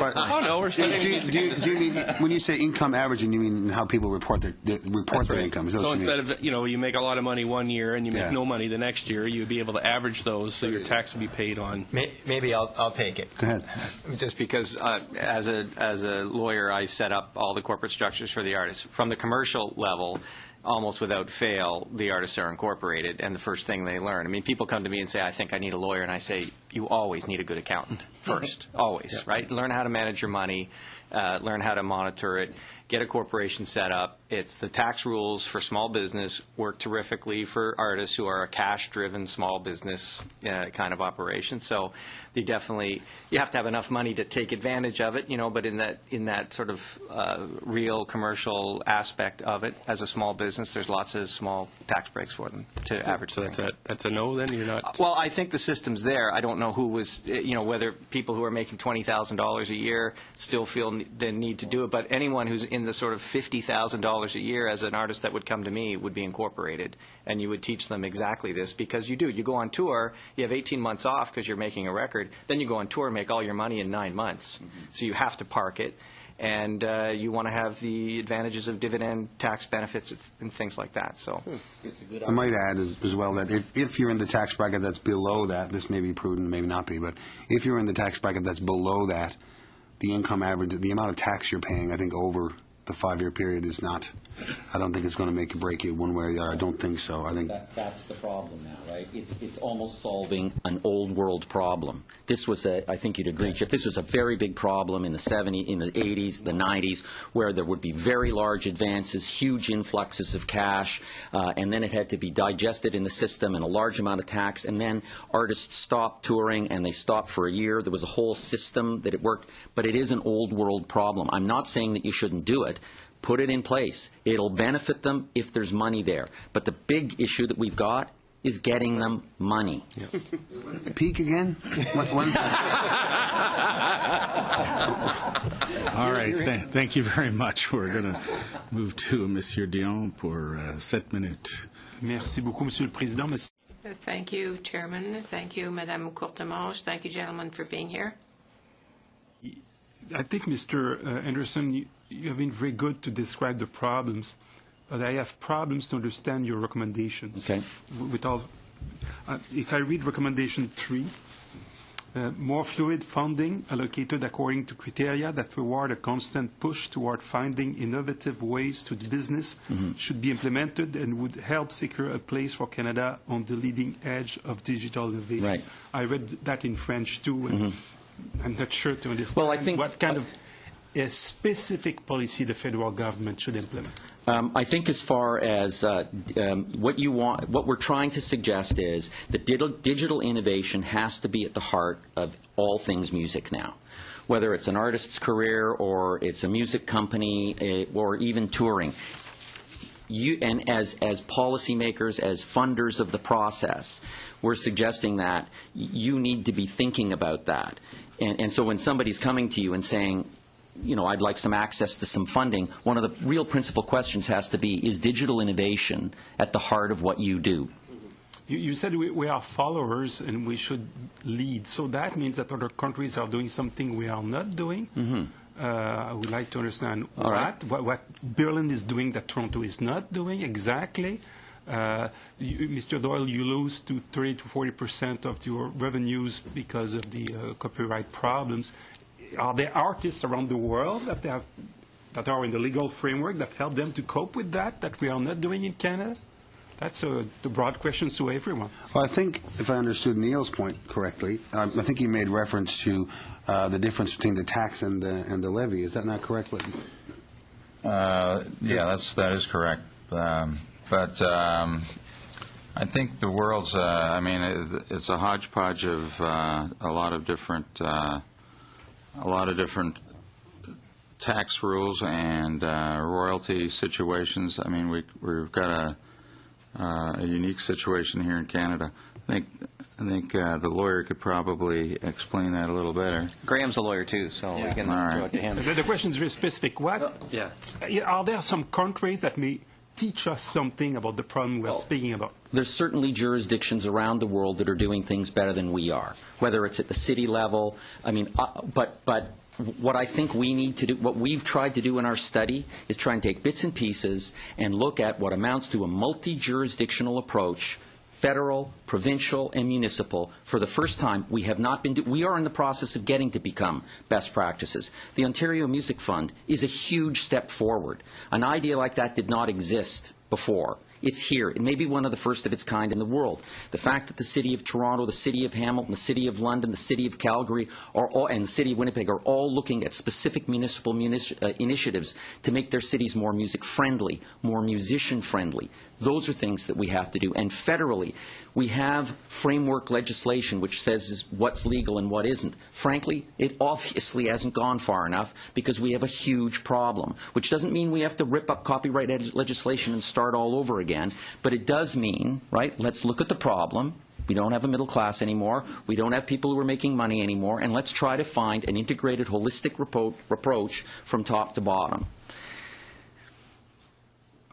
S10: Oh no, we're studying.
S16: Do you mean when you say income averaging? You mean how people report their income? Is that
S10: So
S16: what you
S10: instead
S16: mean?
S10: of you make a lot of money one year and you make
S16: Yeah.
S10: no money the next year, you'd be able to average those, so your tax would be paid on.
S15: Maybe I'll take it.
S16: Go ahead.
S15: Just because as a lawyer, I set up all the corporate structures for the artists. From the commercial level, almost without fail, the artists are incorporated, and the first thing they learn. I mean, people come to me and say, I think I need a lawyer, and I say, you always need a good accountant first, always, right? Learn how to manage your money, learn how to monitor it, get a corporation set up. It's the tax rules for small business work terrifically for artists who are a cash-driven small business kind of operation. So you have to have enough money to take advantage of it, but in that sort of real commercial aspect of it, as a small business, there's lots of small tax breaks for them to average.
S10: So that's a no. Then you're not.
S15: Well, I think the system's there. I don't know who was, whether people who are making $20,000 a year still feel the need to do it, but anyone who's in the sort of $50,000 a year as an artist that would come to me would be incorporated, and you would teach them exactly this, because you go on tour, you have 18 months off because you're making a record, then you go on tour and make all your money in 9 months. So you have to park it, and you want to have the advantages of dividend tax benefits and things like that. So
S16: I might add as well that if you're in the tax bracket that's below that, this may be prudent, maybe not be, but if you're in the tax bracket that's below that, the income average, the amount of tax you're paying, I think over the 5-year period is not, I don't think it's going to make or break you one way or the other. I don't think so. I think
S11: that's the problem now, right? It's almost solving an old world problem. This was I think you'd agree, Chip, this was a very big problem in the 70s, in the 80s, the 90s, where there would be very large advances, huge influxes of cash, and then it had to be digested in the system and a large amount of tax, and then artists stopped touring and they stopped for a year. There was a whole system that it worked, but it is an old world problem. I'm not saying that you shouldn't do it. Put it in place. It'll benefit them if there's money there. But the big issue that we've got is getting them money.
S16: Peak again? What is that?
S1: All right. Thank you very much. We're going to move to Monsieur Dion pour 7 minutes.
S8: Merci beaucoup, Monsieur le Président.
S4: Thank you, Chairman. Thank you, Madame Courtemanche. Thank you, gentlemen, for being here.
S8: I think, Mr. Anderson, you have been very good to describe the problems, but I have problems to understand your recommendations.
S11: Okay.
S8: If I read recommendation 3, more fluid funding allocated according to criteria that reward a constant push toward finding innovative ways to do business should be implemented and would help secure a place for Canada on the leading edge of digital innovation.
S11: Right.
S8: I read that in French too, and I'm not sure to understand
S11: Well, I think
S8: what kind of a specific policy the federal government should implement.
S11: I think as far as what we're trying to suggest is that digital innovation has to be at the heart of all things music now. Whether it's an artist's career or it's a music company or even touring. And as policymakers, as funders of the process, we're suggesting that you need to be thinking about that. And so when somebody's coming to you and saying, I'd like some access to some funding, one of the real principal questions has to be, is digital innovation at the heart of what you do?
S8: You said we are followers and we should lead. So that means that other countries are doing something we are not doing. I would like to understand what Berlin is doing that Toronto is not doing exactly. Mr. Doyle, you lose to 30 to 40% of your revenues because of the copyright problems. Are there artists around the world that are in the legal framework that help them to cope with that we are not doing in Canada? That's the broad questions to everyone.
S16: Well, I think, if I understood Neil's point correctly, I think he made reference to the difference between the tax and the levy. Is that not correct?
S17: Yeah, that is correct. But I think the world's, it's a hodgepodge of a lot of different tax rules and royalty situations. I mean, we've got a unique situation here in Canada. I think the lawyer could probably explain that a little better.
S15: Graham's a lawyer too, so we can throw it to him.
S8: The question is very specific. Are there some countries that may teach us something about the problem we're speaking about?
S11: There's certainly jurisdictions around the world that are doing things better than we are, whether it's at the city level. I mean, but what I think we need to do, what we've tried to do in our study, is try and take bits and pieces and look at what amounts to a multi-jurisdictional approach, federal, provincial, and municipal. For the first time, we have not been. We are in the process of getting to become best practices. The Ontario Music Fund is a huge step forward. An idea like that did not exist before. It's here. It may be one of the first of its kind in the world. The fact that the City of Toronto, the City of Hamilton, the City of London, the City of Calgary, and the City of Winnipeg are all looking at specific municipal initiatives to make their cities more music-friendly, more musician-friendly. Those are things that we have to do. And federally, we have framework legislation which says what's legal and what isn't. Frankly, it obviously hasn't gone far enough because we have a huge problem, which doesn't mean we have to rip up copyright legislation and start all over again, but it does mean, right, let's look at the problem. We don't have a middle class anymore. We don't have people who are making money anymore, and let's try to find an integrated, holistic approach from top to bottom.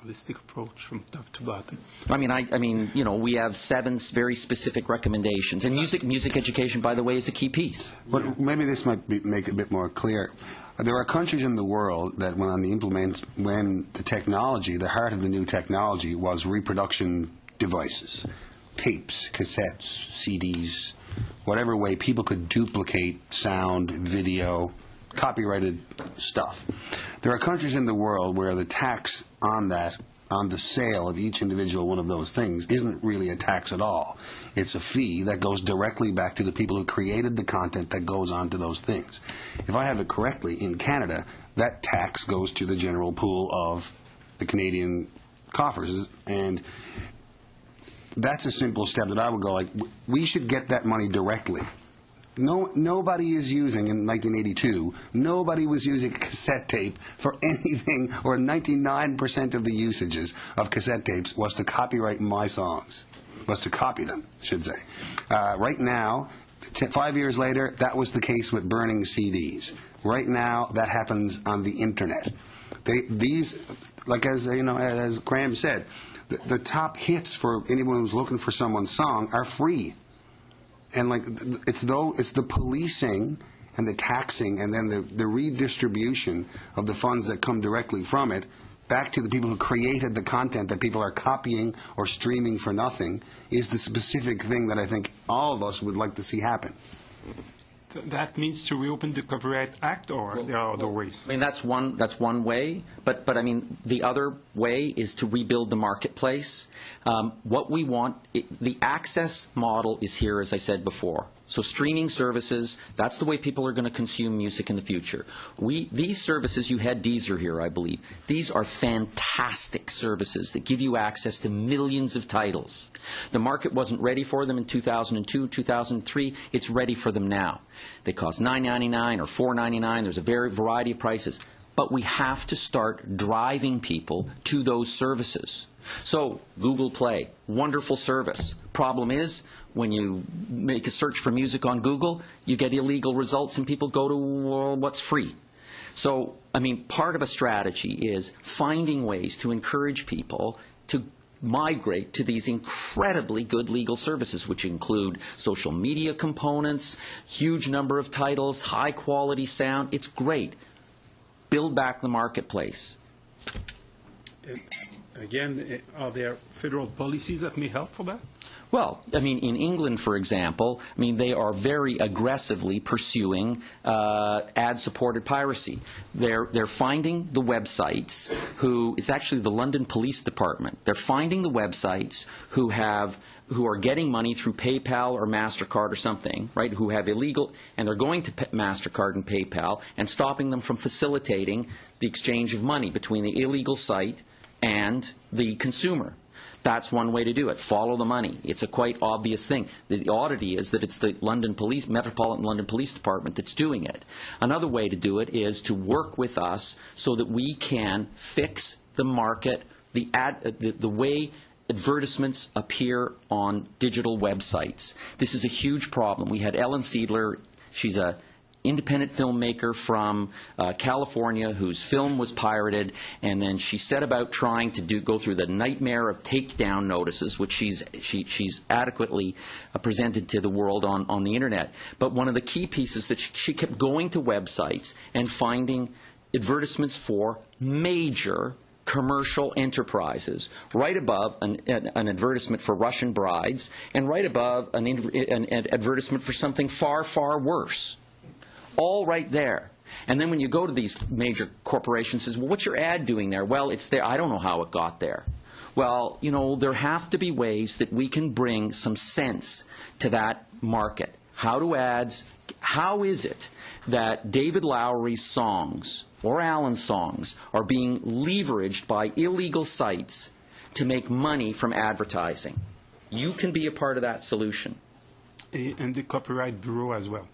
S8: Holistic approach from top to bottom.
S11: I mean, you know, we have 7 very specific recommendations, and music education, by the way, is a key piece.
S16: But maybe this might make it a bit more clear. There are countries in the world that when the technology, the heart of the new technology was reproduction devices, tapes, cassettes, CDs, whatever way people could duplicate sound, video, copyrighted stuff. There are countries in the world where the tax on that, on the sale of each individual one of those things, isn't really a tax at all. It's a fee that goes directly back to the people who created the content that goes onto those things. If I have it correctly, in Canada, that tax goes to the general pool of the Canadian coffers, and that's a simple step that I would go, like, we should get that money directly. Nobody is using, in 1982, nobody was using cassette tape for anything, or 99% of the usages of cassette tapes was to copyright my songs, was to copy them, I should say. Right now, 5 years later, that was the case with burning CDs. Right now, that happens on the Internet. These, like as Graham said, the top hits for anyone who's looking for someone's song are free. And like it's the policing and the taxing and then the redistribution of the funds that come directly from it back to the people who created the content that people are copying or streaming for nothing is the specific thing that I think all of us would like to see happen.
S8: That means to reopen the Copyright Act, or there are other ways?
S11: I mean, that's one way, but I mean, the other way is to rebuild the marketplace. What we want, the access model is here, as I said before. So streaming services, that's the way people are going to consume music in the future. These services, you had Deezer here, I believe. These are fantastic services that give you access to millions of titles. The market wasn't ready for them in 2002, 2003. It's ready for them now. They cost $9.99 or $4.99. There's a variety of prices. But we have to start driving people to those services. So Google Play, wonderful service. Problem is, when you make a search for music on Google, you get illegal results and people go to what's free. So, I mean, part of a strategy is finding ways to encourage people to migrate to these incredibly good legal services, which include social media components, huge number of titles, high quality sound. It's great. Build back the marketplace.
S8: Again, are there federal policies that may help for that?
S11: Well, I mean, in England, for example, I mean, they are very aggressively pursuing ad-supported piracy. They're finding the websites it's actually the London Police Department. They're finding the websites who are getting money through PayPal or MasterCard or something, right, who have illegal, and they're going to MasterCard and PayPal and stopping them from facilitating the exchange of money between the illegal site and the consumer. That's one way to do it. Follow the money. It's a quite obvious thing. The oddity is that it's the Metropolitan London Police Department that's doing it. Another way to do it is to work with us so that we can fix the market, the way advertisements appear on digital websites. This is a huge problem. We had Ellen Seidler. She's a independent filmmaker from California whose film was pirated, and then she set about trying to go through the nightmare of takedown notices, which she's adequately presented to the world on the internet. But one of the key pieces that she kept going to websites and finding advertisements for major commercial enterprises, right above an advertisement for Russian brides, and right above an advertisement for something far, far worse. All right there. And then when you go to these major corporations, says, well, what's your ad doing there? Well, it's there. I don't know how it got there. Well, you know, there have to be ways that we can bring some sense to that market. How is it that David Lowery's songs or Alan's songs are being leveraged by illegal sites to make money from advertising? You can be a part of that solution.
S8: And the Copyright Bureau as well.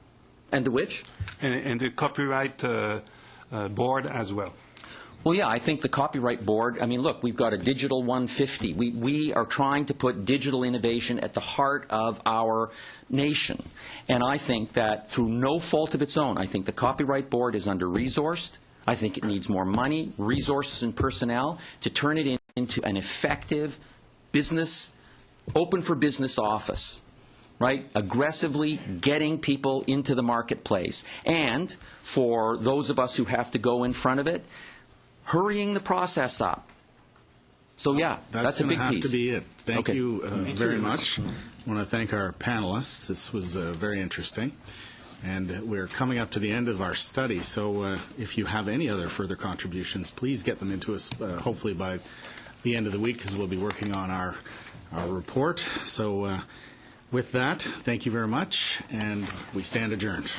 S11: And the which?
S8: And the Copyright Board as well.
S11: Well, yeah, I think the Copyright Board, I mean, look, we've got a Digital 150. We are trying to put digital innovation at the heart of our nation. And I think that through no fault of its own, I think the Copyright Board is under-resourced. I think it needs more money, resources, and personnel to turn it into an effective business, open-for-business office, right? Aggressively getting people into the marketplace. And for those of us who have to go in front of it, hurrying the process up. So, yeah, that's a big piece.
S1: That's going to have to be it. Thank you very much. I want to thank our panelists. This was very interesting. And we're coming up to the end of our study, so if you have any other further contributions, please get them into us hopefully by the end of the week, because we'll be working on our report. So with that, thank you very much, and we stand adjourned.